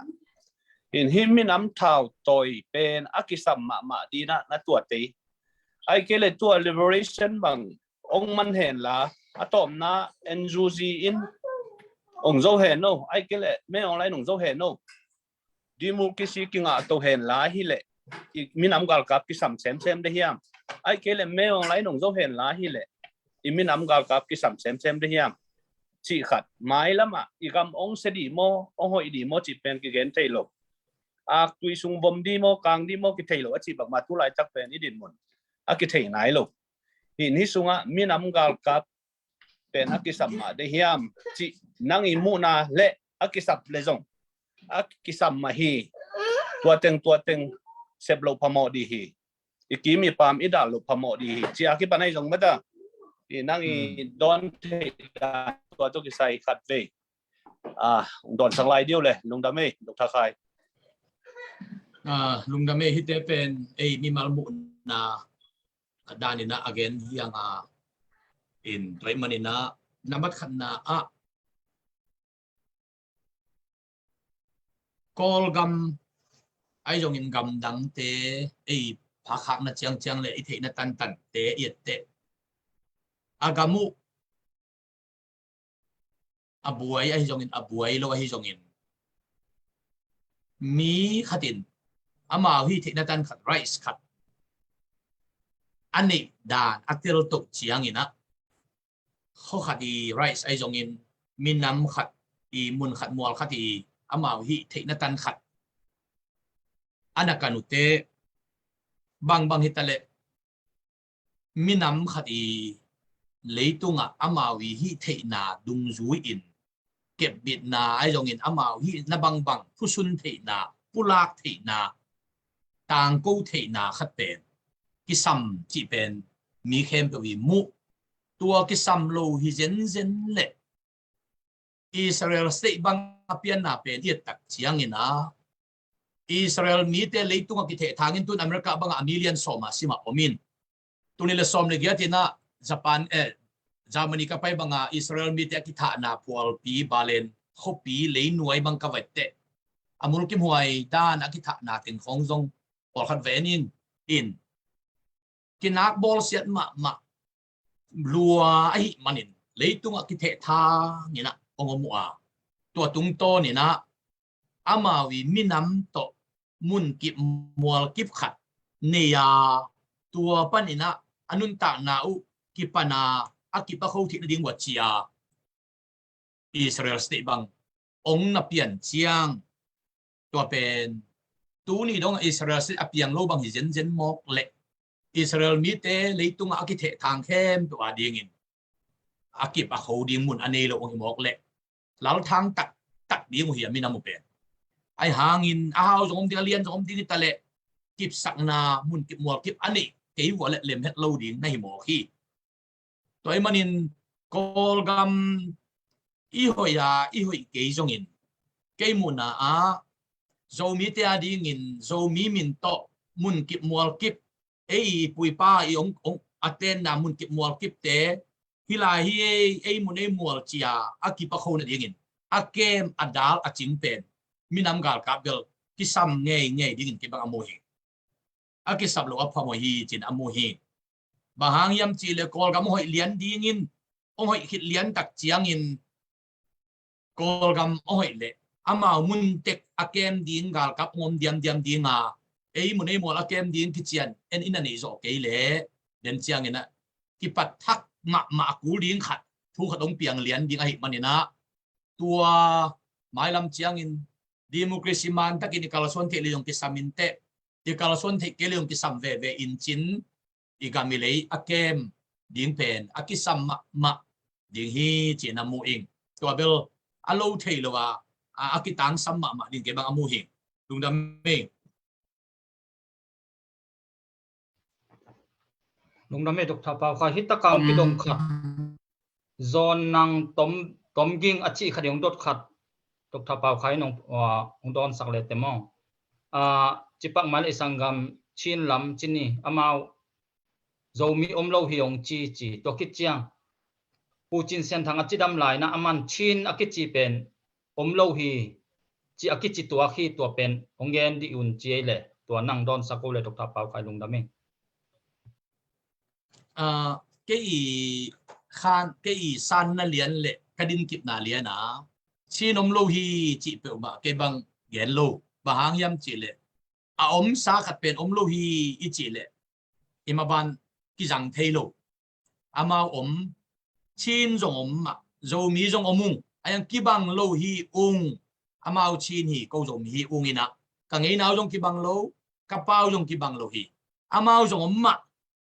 Speaker 4: in him min am thảo toy pen akisam ma đi na tua te ai cái lệ tua liberation bằng ông man hẹn là atom na NGC in ông dâu hẹn đâu ai cái lệ mấy ông lại ông dâu hẹn đâu đi mua cái gì kinh ngạc tàu hẹn lá hi lệ mình nắm gal cặp cái sắm xem đây hiam ai cái lệ mấy ông lại ông dâu hẹn lá hi lệ mình nắm gal cặp cái sắm xem đây hiam chỉ khát mai lắm à igam ông sẽ đi mo ông hội đi mo chỉ pen cái gen thay lộ tuy sung bom đi mo càng đi mo cái thay lộ chỉ bằng mà tu lại chắc pen đi đến muộn cái thay này lộ hi ni sunga min am gal kap pen akisam ma de hiam chi nang imuna le akisap le zong akisam ma hi tua teng seblo pamo di hi ikimi pam ida lo pamo di hi chi akipanai zong mata i nang i don te da tua to kisai khat ve don sang lai dio le lungdame dr khai
Speaker 3: lungdame hite pen mi malmu na danina again yang in Raymanina namat khanna call gam ai jong in gam dang te phak na chang le i na tan te yet te agamu abuai ai jong in abuai lo hi jong in mi khatin ama hi the na tan khat rice khat ani dan atil tok chiang ina kho khati rice ai jong in minam khat I mun khat mual khati amau hi theina tan khat anakanute bang hitale minam khati leitunga amau hi theina dung zui in kep bit na ai jong in amau hi na bang phusun theina pulak theina tang ko theina khat pen kisam chỉ bên mi khem bởi vì mu tua kisam lâu hi zen lệ Israel state bang apian na pen yet tak chiang ina Israel mi te leitung ki the thangin tun America bang a million soma sima omin tunila som le giatina Japan Germany ka pai banga Israel mi te ki tha na pual pi balen hopi lei nuai bang ka vette amul kim huai dan akitha na tin khong jong or khat venin in kinak bol siat ma lua ai manin leitung ki the tha ni na ongomua tua tung to ni na amawi minam to mun kip mual kip khat neya tua panina anun ta na u kipana akipa kho thi na ding wa chia Israel state bang ong na pian chiang tua pen tu ni dong Israel state apiang lo bang hi zen mok le Israel mi te leitung aki the thang khem to adingin akip a kho ding mun ane lo ong mok le lal thang tak ding hi mi na mu pen ai hangin a hau jom ding lian jom ding ta le kip sak na mun kip mual kip ani ke wa le lem het lo ding na hi mo khi toy manin kol gam i hoi ke jong in ke mun a zo mi te ading in zo mi min to mun kip mual kip pui pa i aten na mun kip mual kip te hila hi ei mun ei mual chia akipa khona dingin akem adal aching pen minam gal kabel kisam nge dingin ke bang amohi akisab lo apamo hi chin amohi bahang yam chi le kol gam hoi lian dingin ong hoi khit lian tak chiangin kol gam hoi le ama mun tek akem ding gal kap ngom diam dinga ei mun ei mual akem ding kichian en inani zo ke le den chiangina ki pat thak ma ku ding khat thu khatong piang lian ding ai manina tua mailam chiangin democracy man takin ikalason the leong ki saminte ikalason the ke leong ki sam ve in chin igamilei akem ding pen akisam ma ding hi china mu ing tua bel alo theilowa akitang sam ma ding ke bang amu hi lungdam me
Speaker 2: lungdam me Dr. Pau kha hitakam ki dong khat zon nang tom ging achi khading dot khat Dr. Pau khai nong don sakle temo chipak mal isangam chin lam chini amau zomi omlo hiong chi to kit chiang puchin sen thang achidam lai na aman chin akichi pen omlo hi chi akichi to khi to pen ongen di un chi le to nang don sakole Dr. Pau khai lungdam me
Speaker 3: cái san na lian lệ cái đinh kịp na lian à chi nom lo hi chi pe ba cái bang gen lo ba hang yam chi lệ sa khat pen lo hi i chi lệ imaban ki jang thei lo ama chin zong ma zo mi zong omung ayang ki bang lo hi ama chin hi ko zo mi hi ina ka ngei nau zong ki bang lo ka pau zong ki bang lo hi ama zong ma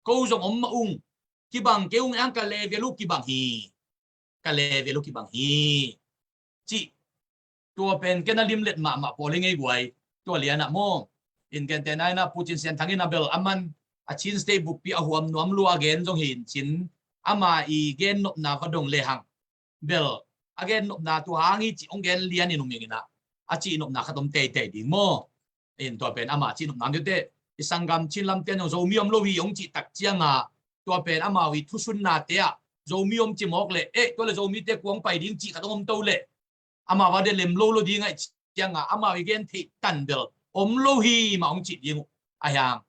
Speaker 3: ko zong ma ki bang ke ang ka le ve lu ki bang hi chi tua pen ke na lim let ma poling ei guai tua liana mo in ken te nai na puchin sen thangin na bel aman a chin stay book pi a huam nuam lu again jong hin chin ama i gen nop na va dong le hang bel again nop na tu hang hi chi ong gen lian ni numingina a chi nop na khatom te ding mo in tua pen ama chi nop na de isangam chin lam ten zo mi om lo hi ong chi tak chianga tua pen ama wi thu sun na te a zo mi om chi mok le to le zo mi te kuang pai ding chi khatom om to le ama wa de lem lo ding ai chianga ama wi gen thi tan bel om lo hi ma ong chi ding ayang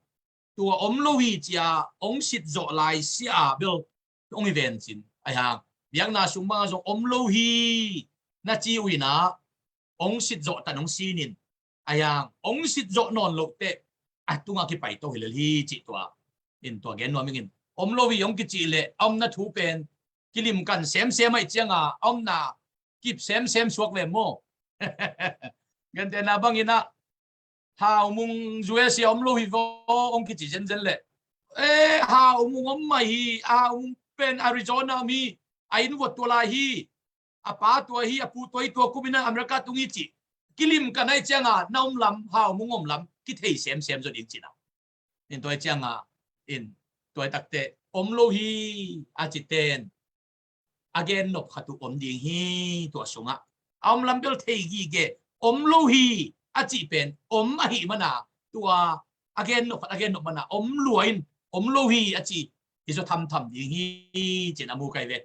Speaker 3: tua om lo hi chia ong sit zo lai sia bel ong event chin ayang biang na sung ma zo om lo hi na chi wi na ong sit zo tan ong sinin ayang ong sit zo non lo te tunga ki pai to hilal hi chi tua in tua gen no mingin om lo wi ong ki chi le om na thu pen kilim kan sem ai chianga om na kip sem suak le mo gen te na bangina hao mung US om lo hi vo ong ki chi jen le hao mung om mai hi mung pen Arizona mi ain wo to la hi apa to hi apu toi to kumina America tungi chi kilim kan ai chianga naum lam hao mung om lam ki thei sem zo ding chi na in toi chianga in toi takte om lo hi a chi ten again nop khatu om ding hi to sunga om lam bel thei gi ge om lo hi a chi pen om a hi mana tua again nop mana om luain om lo hi a chi iso tham ding hi chen amu kai ve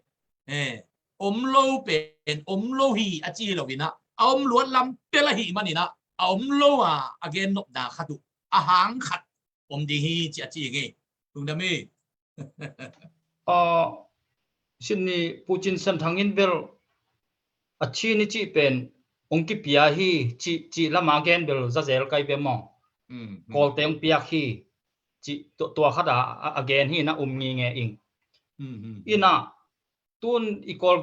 Speaker 3: om lo pen om lo hi a chi lo wina om luat lam pela hi manina om lo again nop da khatu a hang khat om ding hi chi a chi nge tung da me
Speaker 2: Sydney Puchin san thangin bel achi ni chi pen ongki pia hi chi lama gen bel zazel kai be mo kol teng pia hi chi to khada again hi na umngi nge ing ina tun ikol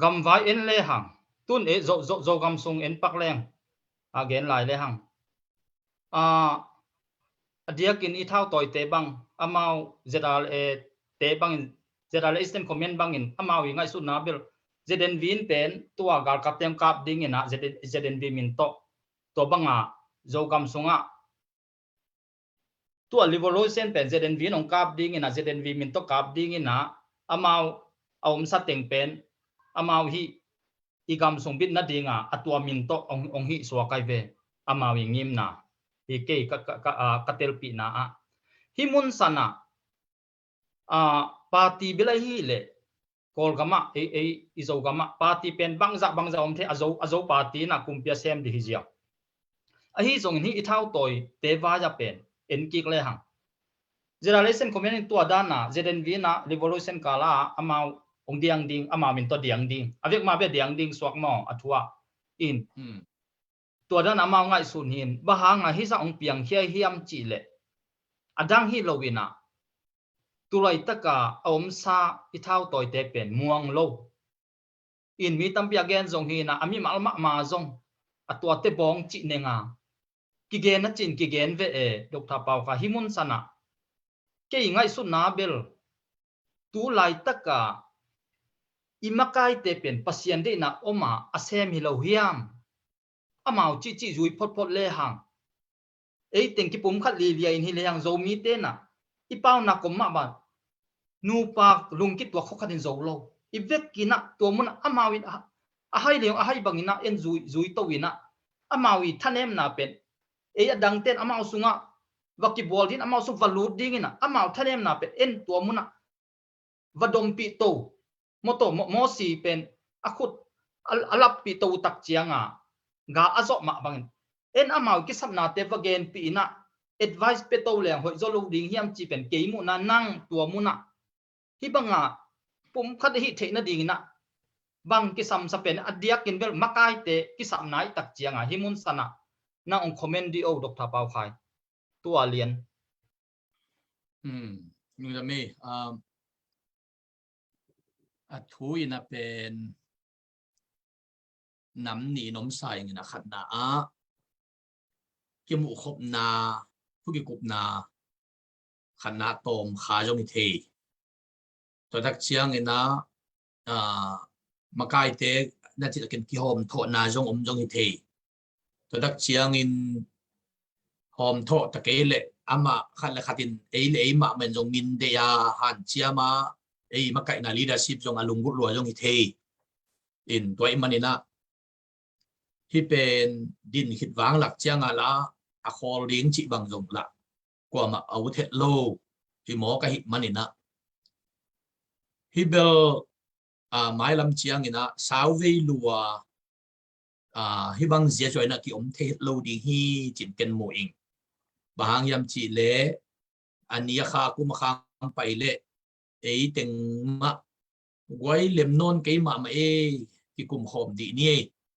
Speaker 2: gam vai en le hang tun e zo gam sung en pak leng again lai le hang adiakin i thau toy te bang amau zedal e te bang zedal eastern comment bang in amau i ngai su na bil zeden vin pen tua gal kaptem kap ding ina zeden vi min to banga zogam sunga tua livolo sen pen zeden vin ong kap ding ina zeden vi min to kap ding ina amau aum sa teng pen amau hi igam sung bit na dinga atua min to ong hi so kai ve amau i ngim na hi ke ka tel pi na himun sana party bilahi le kol gama izo gama party pen bangza om the azo party na kumpia sem di hijia a hi zong ni ithau toy te wa ja pen en kik le hang generation comment tu adana zden vina revolution kala amau ong diang ding ama min to diang ding avek ma be diang ding swak mo athua in tu adana amau ngai sun hin ba hanga hi sa ong piang hiai hiam chi le adang hi lowina tulai taka om sa ithau toy te pen muang lo in mi tam pia gen zong hi na ami mal ma zong atwa te bong chi nenga ki gen na chin ki gen ve e Dr. Pau kha himun sana ke ngai su na bel tu lai taka imakai te pen pasien de na oma asem hi lo hiam amau chi chi zui phot le hang ei teng ki pum khat li lia in hi le yang zo mi te na ipau na kom ma ba nu pa lung ki to khokhat in zo lo ivek ki na to mun amawin a hai leong a hai bangina en zui to wina amawi thanem na pen e adang ten amaw sunga waki bol din amaw su valut dingina amaw thanem na pen en to muna vadom pi to moto mo si pen akut alap pi to tak chianga ga azo ma bangin en amaw ki samna te vagen pi na advice pe to leng hoi zo lu ding hiam chi pen ke mu na nang to muna hi banga pum khat hi theina ding na bang ki sam sa pen adiak in bel makai te ki sam nai tak chianga himun sana na ong comment di o Dr. Pau khai tu alien
Speaker 3: nu da me a thu ina pen nam ni nom sai ngina khat na a ki mu khop na pu ki kup na khana tom kha jong ni the to dak chiang ina makai te na chi ken ki hom tho na jong jong ni the to dak chiang in hom tho ta ke le ama khan la khatin ei ma men jong min de ya han chiama ei makai na leadership jong alung gu lo jong hi the in toy manina hi pen din hit wang lak chiang ala a khol ring chi bang jong la kwa ma au the lo hi mo ka hit manina hi bel mai lam chiang ina sau vei lua hi bang zia choi na ki the lo ding hi chin ken mo ing bahang yam chi le ania kha ku ma khang pai le ei teng ma gwai lem non ke ma e ki kum khom di ni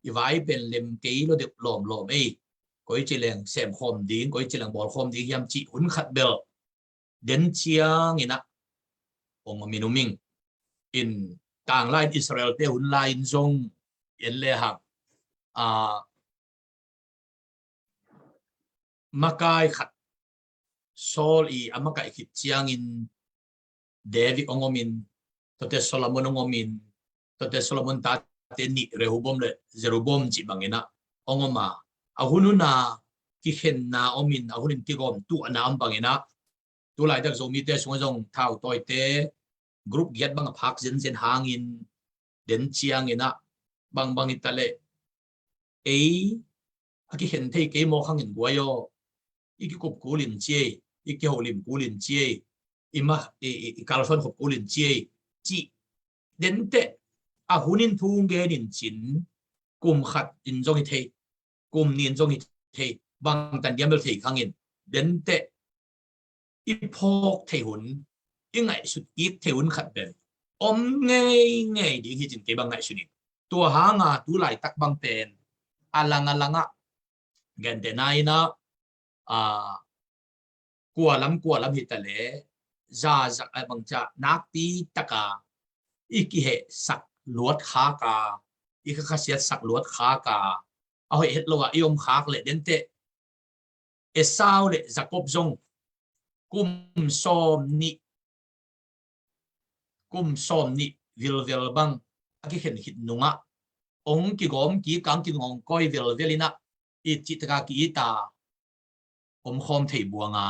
Speaker 3: i vai pen lem ke lo de lom e koi chi leng sem khom ding koi chi leng bol khom di yam chi hun khat bel den chiang ina ong minuming in tang line Israel te hun line zong en le hak makai khat sol i amakai khit chiang in David ongomin tote Solomon ongomin tote Solomon ta te ni Rehobom le Jerobom chi bangena ongoma ahununa ki khen na omin ahunin ti gom tu ana am bangena tu lai dak zomi te sungajong thau toy te group giat bang phak zen hangin den chiang ina bang itale ei aki hen thei ke mo khangin guayo iki kop kulin che iki holim kulin che ima kalson kop kulin che chi den te a hunin thung ge din chin kum khat in jong i thei kum nin jong i thei bang tan yam thei khangin den te i phok thei hun i ngai sut ik thei hun khat ben om ngay đi hi chin ke bang ngai suni tua hanga tu lai tak bang pen alanga gen te nai na kwa lam hitale za bang cha nak ti taka iki he sak luat kha ka iki khasiat sak luat kha ka a hoi het lowa iom khak le den te esau le Jacob jong kum som ni vil bang aki hen hit nunga ong ki gom ki kang ki ngong koi velina i chitaka ki ita om khom thei buanga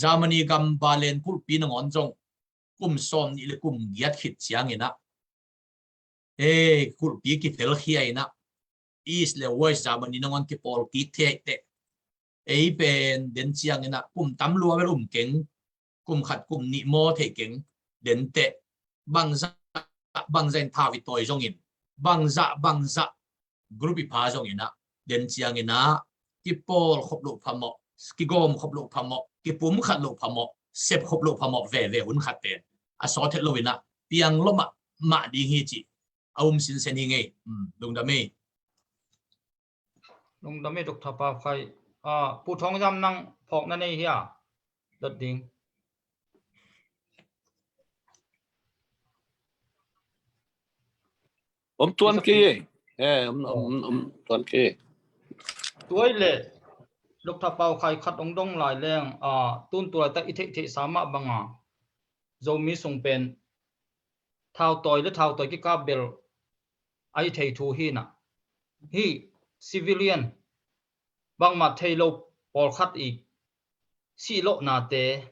Speaker 3: Germany gam balen pul pin ngon jong kum som ni le kum giat hit chiang ina kul pi ki tel khia ina East le West Germany ngon ki pol ki the te ấy bên đến chiang ina cùng tắm lúa với kính cùng khát cùng nị mô thể kính đến tệ bằng danh thảo vì tôi trong in bằng dạ group phá trong ina đến chiang ina cái pol khop lục phàm mộ cái gom khop lục phàm mộ cái pum khát lục phàm mộ xếp khop lục phàm mộ về hun khát tiền à số thế lâu ina piang lo mà đi hi chị ông xin sen hi ngay đúng đó mi
Speaker 2: lung đam mê độc tháp bao khai pu thong jam năng phok na nei hiya đợt ding
Speaker 4: tuan ki tuan ki
Speaker 2: tuổi lệ độc tháp bao khai khát ông đông lại leng tun tuổi ta ít thị sama banga zo mi sung pen thao toy cái kabel ai thei thu hi na hi civilian bang ma thei lo por khat i si lo na te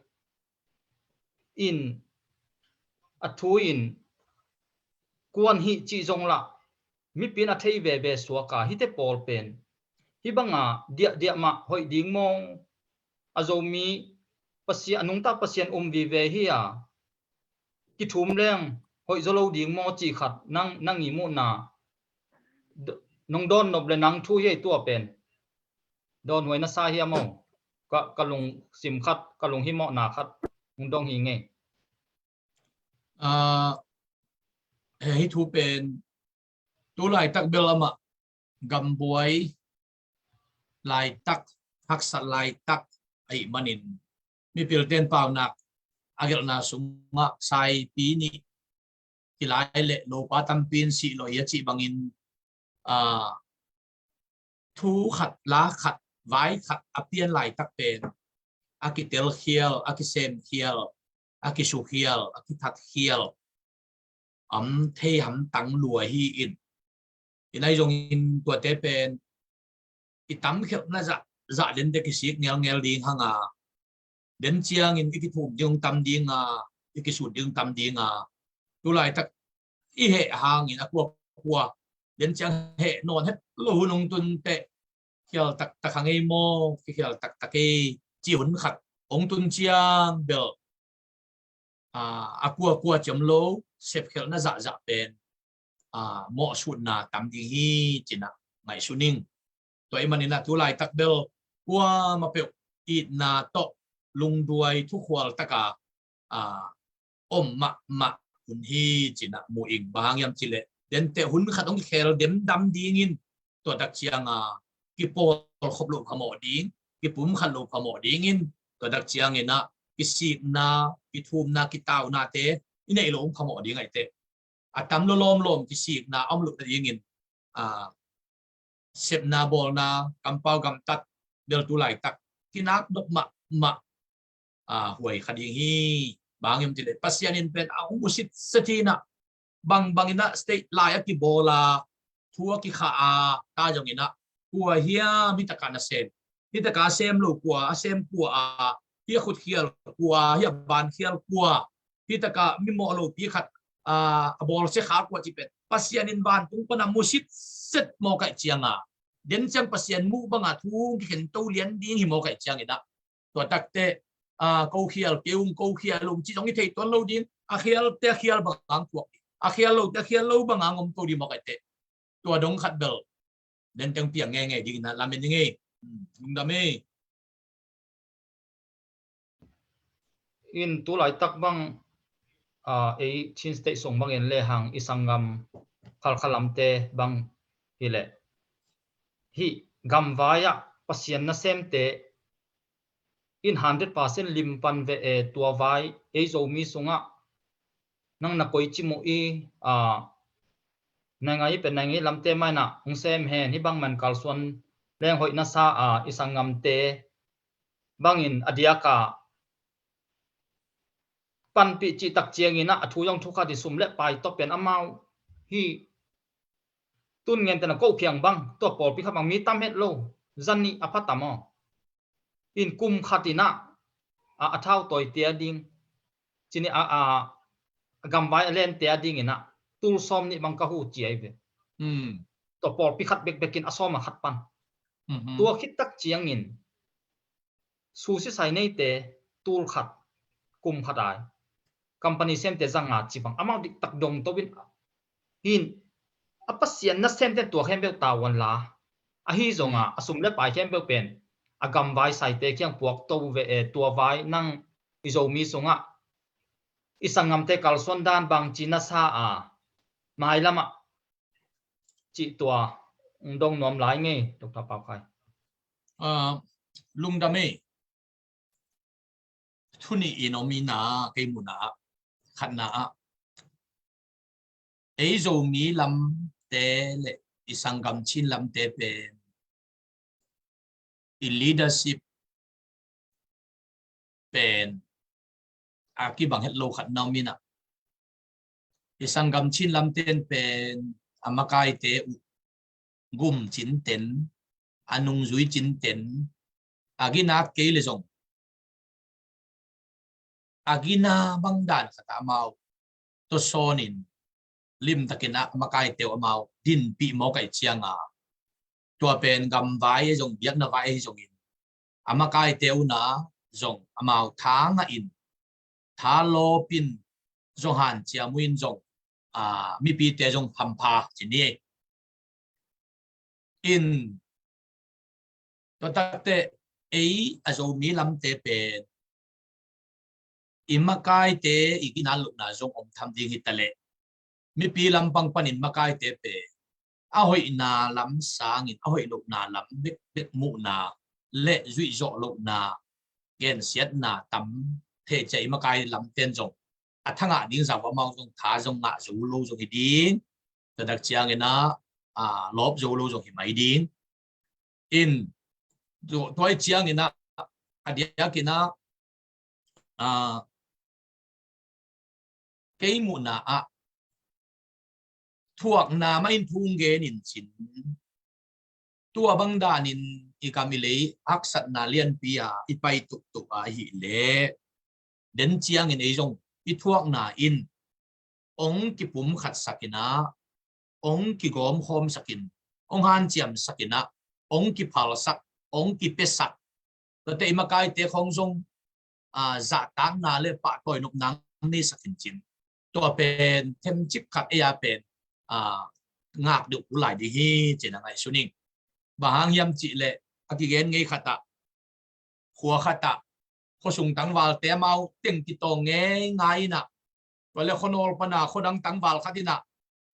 Speaker 2: in a thu in kuan hi chi jong la mi pin a thei ve suwa ka hi te pol pen hi banga dia ma hoi ding mong azomi pasi anung ta pasien vi ve hi a ki thum leng hoi zolo ding mo chi khat nang i mu na nong don nob le nang thu ye tua pen don hoi na sa hi mo ka lung sim khat ka lung hi mo na khat nong dong hi nge
Speaker 3: hi thu pen tu lai tak bel ama gam boy lai tak haksa lai tak ai manin mi pil ten pau nak agel na sunga sai pi ni kilai le lo pa tam pin si lo ya chi bangin thu khat la khat vai khat apian lai tak pen akitel khial akisem khial akisu khial akithat khial thei ham tang lùa hi in ai jong in tua te pen i tam khel na dạ đến de kisik ngel ding hanga đến chiang in cái thum jong tam ding cái sut ding tam ding tu lai tak i he hang in akwa đến chiang he non hết lo nong tun te khel tak hangai mo khel tak cái chi hun khat ong tun chiang bel akwa chấm lô xếp khel na dạ pen mo sut na tam ding hi china ngai suning tôi mình là tu lại tắc bel qua mà biểu ít na to lung đuôi thu khoal taka mà hun hi chỉ là mù ing bang yam chỉ lệ đến te hun khát ông khel dem dam đi in tôi đặc chiang cái pol khop lục khamo đi cái pum khăn lục khamo đi in tôi đặc chiang in cái xịt na cái thum na cái tàu na te in này lông khamo đi ngay te tam lom cái xịt na ông lục đi in xếp na bol na kampau gam tat bel tu lai tak kinak dok ma huai khading hi bangem tile pasian in pen ang usit satina bangina state lai ki bola thua ki kha ta jong ina kwa hia mi takana sem mi taka sem lo kwa sem kwa hia khut khial kwa hia ban khial kwa hi taka mi mo lo pi khat bol se kha kwa chi pen pasian in ban tung pana musit set mo kai chianga đến chăng pasien mu banga thu ki khen to lian ding hi mo kai chang ida to takte câu khial keung câu khial lung chi jong i thei ton lo ding khial bang tu khial lo banga ngom to di mo kai te to dong khat bel đến chăng piang nghe ding na lamen nge dame
Speaker 2: in tu lai tak bang ei chin state song bang en le hang isangam khalamte bang hile hi gam vaya pasien na sem te in 100% limpan ve tua vai e zo mi sunga nang na koi chi mo i nangai pe nangai lamte mai na ung sem he ni bang man kalson leng hoi na sa isangam te bangin adiaka pan pi chi tak chiang ina athu yong thuka di sum le pai to pen amau hi tun ngen tana ko phiang bang to por pi khamang mi tam het lo zanni apatamo in kum khatina athau toy tia ding chini gambay len tia ding ina tul som ni bang ka hu chiai ve to por pi khat bek bekin asoma khat pan tua khit tak chiang in su si sai nei te tool khat kum khatai company sem te zanga chibang amount dik tak dong to win hin apasian na sem te to khem be tawan la a hi zonga asum le pai khem be pen agam vai sai te kyang puak to ve e tua vai nang izomi songa isangam te kalson dan bang china sa a mai lama chi tua dong nom lai nge Dr. Pau Khai
Speaker 3: lung đam mê thu ni inomina cái muna khát na ấy rồi mi làm te lệ isangam chin làm te pe leadership pen aki bang het lo khat na mina isangam chin lam ten pen amakai te gum chin ten anung zui chin ten agina ke le zong agina bang dan khata mau to sonin lim takina amakai te mau din pi mo kai chianga tua pen gam vai zong biak na vai zong in amakai te na zong amau thang in tha lo pin zong han chia muin zong mi pi te zong phampa chini in to takte ei azo mi lam te pen imakai te igina lu na zong om tham ding hitale mi pi lam pang panin makai te pe a hoi na lam sang in a hoi lu na lam bek bek mu na le zui zo lu na gen siat na tam thế chạy mà cái làm tiền rộng thằng ạ điên sao mà mong rộng thả rộng ngã rủ lâu rộng thì điên từ đặc chiang cái nó lốp rủ lâu rộng thì mấy điên in rồi tôi chiang cái nó đi cái nó cái mụn na thuộc na mà in thung ghé nín chín tua băng đà nín ikamile aksat na liên pia ipai tuk tuk hi le đến chiang in ấy rong ít thuốc na in ông ki pum khát sakina ông ki gom hom sakin ông han chiam sakina ông ki phal sak ông ki pe sak to te ma kai te khong rong za tang na le pa toy nok nang ni sakin chin to pen them chip khat ya pen ngak được lại đi hi chỉ là ngày số ninh và hàng yam chị lệ aki gen ngay khata khua khata ko sung tang wal te mau teng ti to nge ngai na wala khonol pana khodang tang wal khatina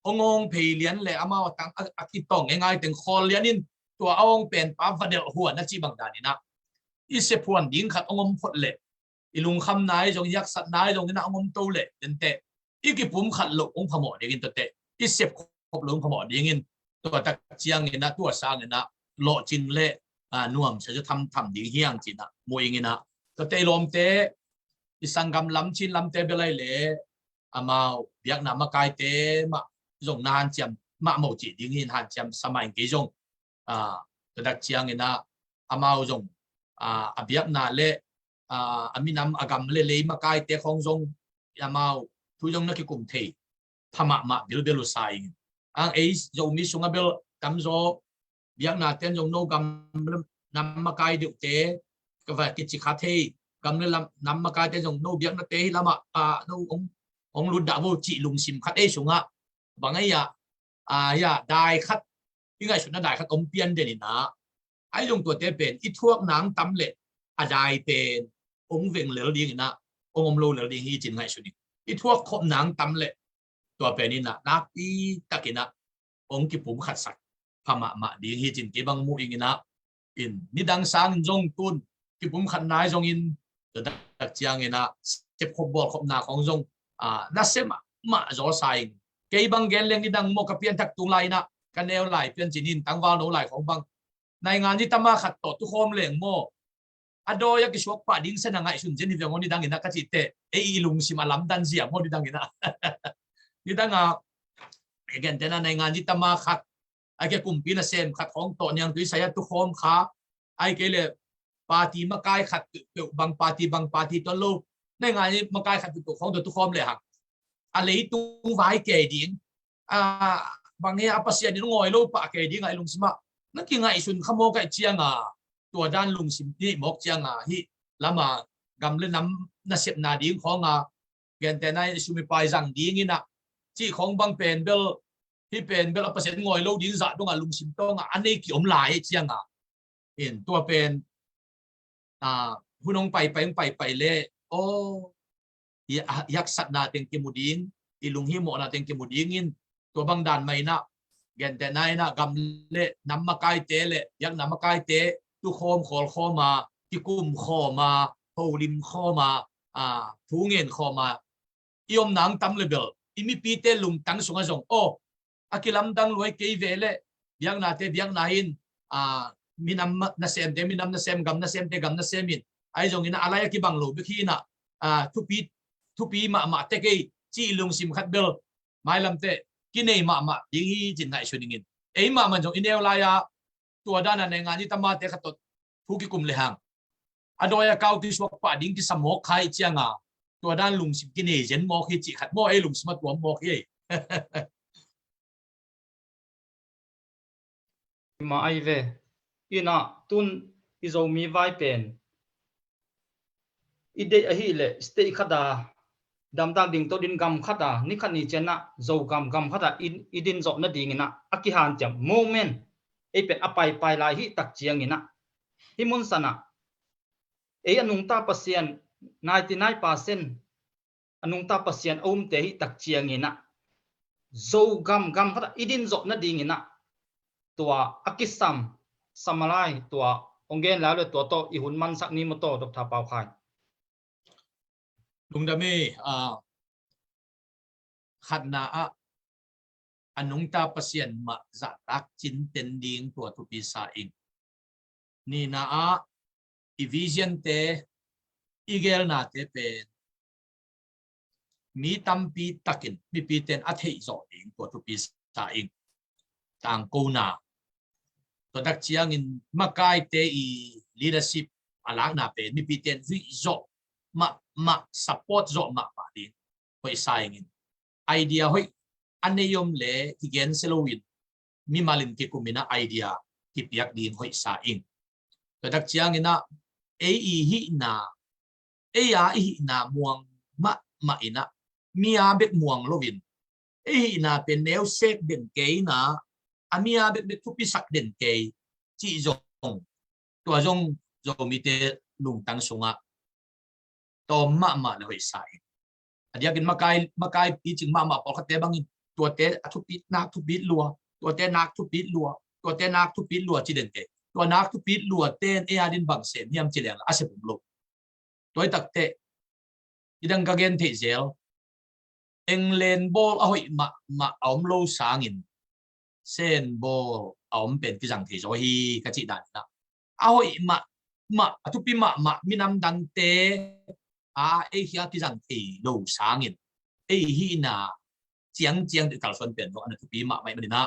Speaker 3: ongong phei lian le amao tang aki to nge ngai teng khol lianin to aong pen pa vadel huan na chi bang dani na ise phuan ding khat ongom phot le ilung kham nai jong yak sat nai jong na ongom to le den te iki pum khat lo ong phamo de gin to te ise khop lo phamo ding in to tak chiang ina to sang ina lo chin le nuam se jo tham ding hiang china moi ngina to te lom te isangam lam chin lam te belai le amao biak na ma kai te ma jong nan cham ma mo chi ding hin han cham samai ke jong to dak chiang ina amao jong biak na le aminam agam le le ma kai te khong jong amao thu jong na ki kum thei thama ma bil belu sai ang ei jo mi sunga bel kam zo biak na ten jong no gam nam ma kai du te ka va ki chi kha thei gam le lam nam ma kai te jong no biak na te lama no ong lu da vô chi lung sim khat e sunga bangai ya dai khat ingai suna dai khat om pian de ni na ai jong to te pen i thuak nang tam le dai pen ong veng le ding na ong lo le ding hi chin ngai su ni i thuak khop nang tam le to pen ni na dak pi takina ong ki pum khat sak phama ma ding hi chin ke bang mu ingina in ni dang sang jong tun ki pum khat nai jong in to dak chiang ina chep khop bol khop na khong jong na sema ma zo sai ke bang gen leng ni dang mo ka pian thak tung lai na kanel lai pian chinin tang wa no lai khong bang nai ngan ni tama khat to tu khom leng mo ado ya ki shok pa ding sa na ngai sun jen ni veng ni dang ina ka chi te e ilung si malam dan zia mo ni dang ina ni dang again tena nai ngan ni tama khat ai ke kumpi na sem khat khong to nyang tu saya tu khom kha ai ke le party ma kai khat bang party to lo nai ngan ni ma kai khat tu khong tu khom le ha a lei tu vai ke ding bang he apa sia ni ngoi lo pa ke ding ai lung sima na ki ngai sun khamo kai chianga ตัวด้านลุงสิมที่มกจังฮิละมากำเล่นน้ำน่าเสียบนาดิ้งของเกันแต่ในสุมิปายจังดิ้งนะที่ของบางเป็นเบลที่เป็นเบลเอาเปอร์เซ็นต์งอยโลดิ้งจะต้องลุงสิมต้องอันนี้กี่อมหลายจังเห็นตัวเป็นผู้น้องไปเลยโอ้ยักษ์สัตว์นาเต็งเกมุดิ้งอีลุงฮิโมนาเต็งเกมุดิ้งอินตัวบางด่านไม่นะเกันแต่ในนะกำเล่น้ำมาไกเตะเลยยักษ์น้ำมาไกเตะทุกโคมขอข้อมาที่กุ้มข้อมาโฮลิมข้อมาทูเงินข้อมายอมนังตำเลเบลอิมิปีเตลุงตั้งสงฆ์จงโอ้อากิลัมดังรวยเกยเวเลยังนาเตยังนาหินมีน้ำนาเซมเตมีน้ำนาเซมกำนาเซมเตกำนาเซมินไอ้จงอินะอะไรกี่บังโลบิคีนะทุปีมาเตเกยจีลุงซิมขัดเบลไม่ลำเตกินเอมายิงจินไงชวนิงินเอมามันจงอินเอลายาตัวด้านนั้นงานที่ตมาเตะขัดผู้กิคุมเลหังอดอยาเกาที่สวกป่าดิ้งที่สมองใครเจียงตัวด้านลุงสิบกินเอเจนมอกให้จิขัดมอไอลุงสมัตัวมอกให้
Speaker 2: มาไอเวอีน่ะตุนอิโซมีไวเป็นอีเดอฮีเลสเตย์ขัดดำตาดิ่งตัวดินกำขัดนี่ขัดนี่เจนะโจกำขัดอีดินจบนั่นดิ่งนะอากิฮันจำโมเมนต์ไอเป็นอภัยไปลายฮิตักเจียงนะฮิมุนสนะอันนุ่งตาเปอร์เซ็นต์99%อันนุ่งตาเปอร์เซ็นต์อุ้มเตหิตักเชียงนะโจกำพัดอีดินจบนั่นดิ่งนะตัวอากิสัมสมาลายตัวองเกนแล้วเลยตัวโตอีหุ่นมันสักนี้มาโตดอกทาเปาไข่
Speaker 3: ลุงดามีขัดนาอันนุ่งตาเปอร์เซ็นต์มาจะตักจินเต็นดิ่งตัวทุปีสาอิงนี่นะอีวิเจนเตอีเกลนาเตเป็นมีตัมปีตักินมีปีเตนอัฐิโจอิงตัวทุปีสาอิงต่างกูนาตัวดักเชียงอินมาไกเตอีลีดเดอร์ชิพอาลักนาเป็นมีปีเตนวิโจมาซัพพอร์ตโจมาปาดินหอยสายอินไอเดียหอยอันนี้ยมเล่ที่เกนเซโลวินมีมาลินที่กุมินาไอเดียที่เปียกดินหอยสายอิงตัวดักเชียงอินนะฮินาฮินาม่วงมาอินะมีอาเบ็ดม่วงโลวินฮินาเป็นแนวเซกเด่นเกยนะมีอาเบ็ดทุปิสักเด่นเกยจีจงตัวจงมีเตลุงตังสงะตัวมาเลยใส่อันนี้กินมาไกลปีจึงมาพอเขาเตะบางตัวเตะทุปินักทุปิลัวตัวเตะนักทุปิลัวตัวเตะนักทุปิลัวจีเด่นเกยตัวนักทุปิลัวเต้นดินบางเส้นยามจีเลียงอาเซบุมโลตัวตักเตะยังกางเกงเทเจลเอ็งเลนบอลเอาให้มาเอาโลสางินเส้นบอลเอาเป็นที่จังเทจอยกระจิดันนะเอาให้มาทุกปีมามีน้ำดังเตะเฮียที่จังเทโลสางินฮีน่าเจียงที่การส่วนเป็นตัวอันทุกปีมาไม่มาดีนะ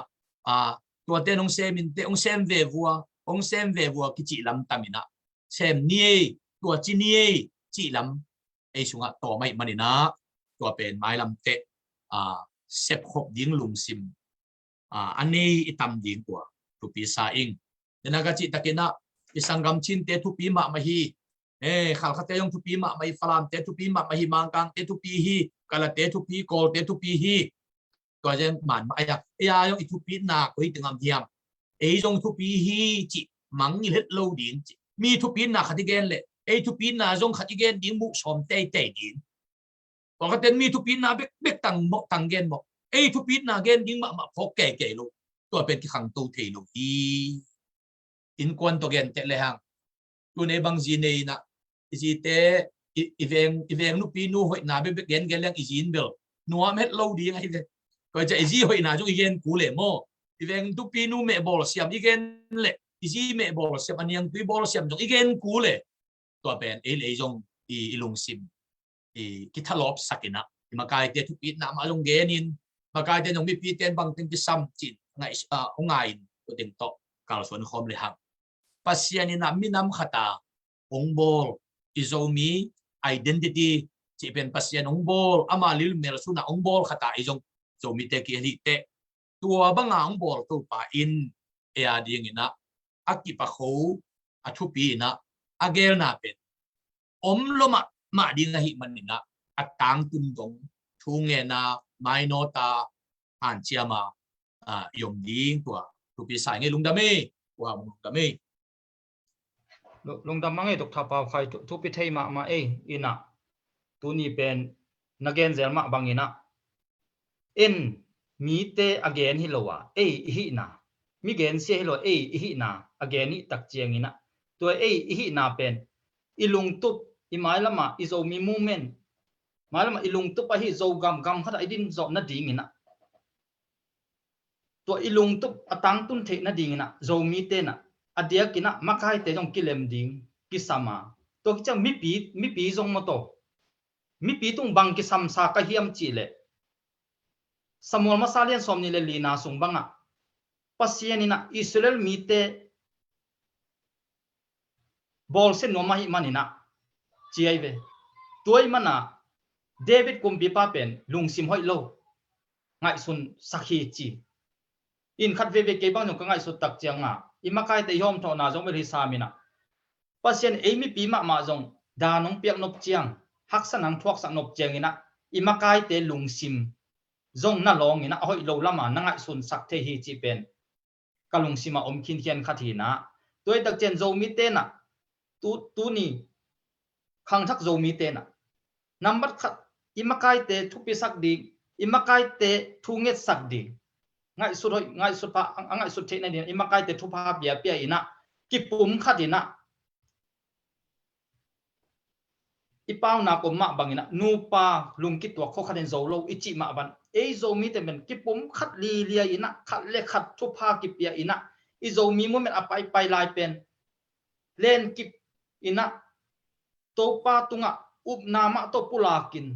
Speaker 3: ตัวเต้นองเซมินเตองเซมเววัวกิจิลำตามินะเซมนี่ตัวจีนี่จีลำช่วงตัวไม่มาดีนะตัวเป็นไม้ลำเตะเซฟหกยิงลุงซิมอันนี้ตำยิงตัวทุปีสาอิงเดี๋ยวนักจิตตะกินะอิสังกำชินเตทุปีมาฮีขัลขัดเตยงทุปีมาฮีฟลามเตทุปีมาฮีมังกังเตทุปีฮีกาลเตทุปีโกเตทุปีฮีตัวเจนหมันมาอยากยงทุปีนาคุยถึงอันเดียมยงทุปีฮีจิมังเล็ดโลดินมีทุปีนาขัดเกนเลยทุปีนาจงขัดเกนดิ้งมุสอมเตดิ้งพอเขาเต้นมีทุปีนาเบกตังเกนบอกทุปีนาเกนดิ้งมาพกแก่ลูกตัวเป็นที่ขังตัวเทลูกอินควนตัวเกนเตะเลยฮังตัวในบางจีเนยนะจีเตอีเวงนุปีนูหอยนาเบกเกนเลี้ยงอีจีนเบลนัวเม็ดโลดีไงเลยก็จะอีจีหอยนาจงอีเกนกูเลยโม่อีเวงทุปีนูเมบอลเสียมอีเกนเลยอีจีเมบอลเสียมอันยังตุยบอลเสียมจงอีเกนกูเลยตัวเป็นเลยจงอีลุงซิมคิดทะเลาะสักนะมาไกลเตะทุกปีนะมาลงเกนินมาไกลเตะยังมีปีเตนบางทีซ้ำจิตไงองไงตัวเต็มโตการส่วนคอมเลยครับปัสยานินามินำขัตาองบอลอิโซมี identity ที่เป็นปัสยานองบอลอามาลิลเมลสุนาองบอลขัตาอิโซมีเตกิลิเตตัวบางองบอลตัวป่าอินดีอย่างนี้นะอักกิปะเขา athupi na agel na pen loma ma ding hi manina atang tun dong thunge na mainota an chiama yom ding tua thupi sai nge lungdame wa lungdame
Speaker 2: lungdam mangai dok tha pau khai thu pi thei ma e ina tu ni pen nagen zel ma bangina in mi te again hi lowa e hi na mi gen se hi lo e hi na again ni tak chiang ina to e hi na pen ilung tup i mai lama i zo mi movement mai lama ilung tup a hi zo gam khat ai din zo na ding ina to ilung tup atang tun the na ding ina zo mi te na adia kina makai te jong kilem ding kisama to kichang mi pi jong mo to mi pi tung bang ki sam sa ka hiam chi le samol masalian som ni le lina sung banga pasian ina Israel mi te bol se no ma hi manina chi ai ve toy mana David kum bi pa pen lung sim hoi lo ngai sun sakhi chi in khat ve ve ke bang no ka ngai su tak chiang nga imakai te yom tho na jong be ri sa mina pasien ei mi pi ma jong da nong piak nop chiang hak san ang thuak sak nop chiang ina imakai te lung sim zong na long ina hoi lo lama na ngai sun sak the hi chi pen kalung sima om khin hian khathi na toy tak chen zo mi te na tu ni khang thak zo mi te na number khat imakai te thupi sak di imakai te thunget sak di ngai su hoi ngai su pa ngai su the na ni imakai te thupa bia pia ina ki pum khatina ipau na ko ma bangina nu pa lung ki to kho khaden zo lo ichi ma ban ei zo mi te men ki pum khat li lia ina khat le khat thupa ki pia ina i zo mi mo men apai pai lai pen len ki ina to pa tunga up na ma to pulakin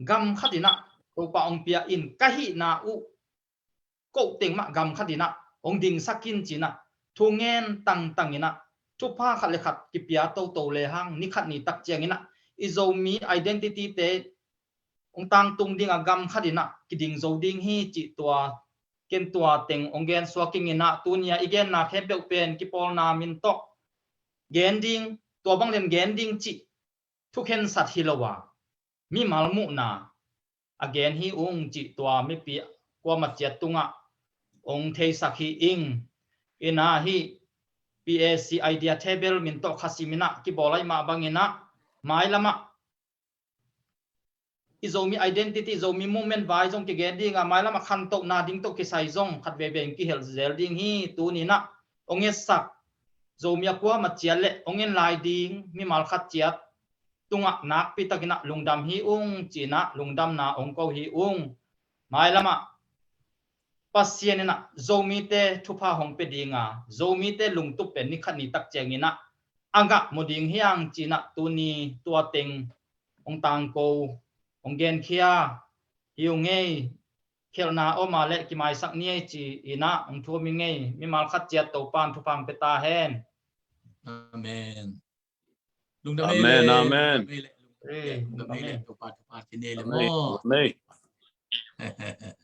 Speaker 2: gam khatina to pa ong pia in kahi na u ko teng ma gam khatina ong ding sakin china thungen tang ina thupa khat le khat ki pia to le hang ni khat ni tak chiang ina izo mi identity te ong tang tung ding agam khatina kiding zo ding hi chi tua ken tua teng ongen swaking ina tunia igen na khepeu pen ki pol na min to gending tua bang len gending chi thuken sat hilowa mi malmu na again hi ung chi tua mi pi kwa ma chet tunga ong thei sakhi ing ina hi PAC idea table min to khasimina ki bolai ma bangina mai lama izomi identity izomi movement vai jong ki geding a mai lama khan to na ding to ki sai jong khat ve beng ki hel zel ding hi tu ni na onge sak zomi akwa ma chiale ongen lai ding mi mal khat chiat tunga nak pi takina lungdam hi ung china lungdam na ongko hi ung mai lama pasienina zomi te thupa hong pe dinga zomi te lungtup pe ni khat ni tak chengina anga moding hiang china tuni tua teng ong tang ko ong gen khia hiu ngei khelna o ma le ki mai sak ni chi ina ong thu mi ngei mi mal khat chiat to pan thu pang pe ta hen
Speaker 3: amen lungdame
Speaker 4: Amen,
Speaker 3: le
Speaker 4: amen.
Speaker 3: lungdame le to pa ti ne le
Speaker 4: Amen.
Speaker 3: mo
Speaker 4: Amen.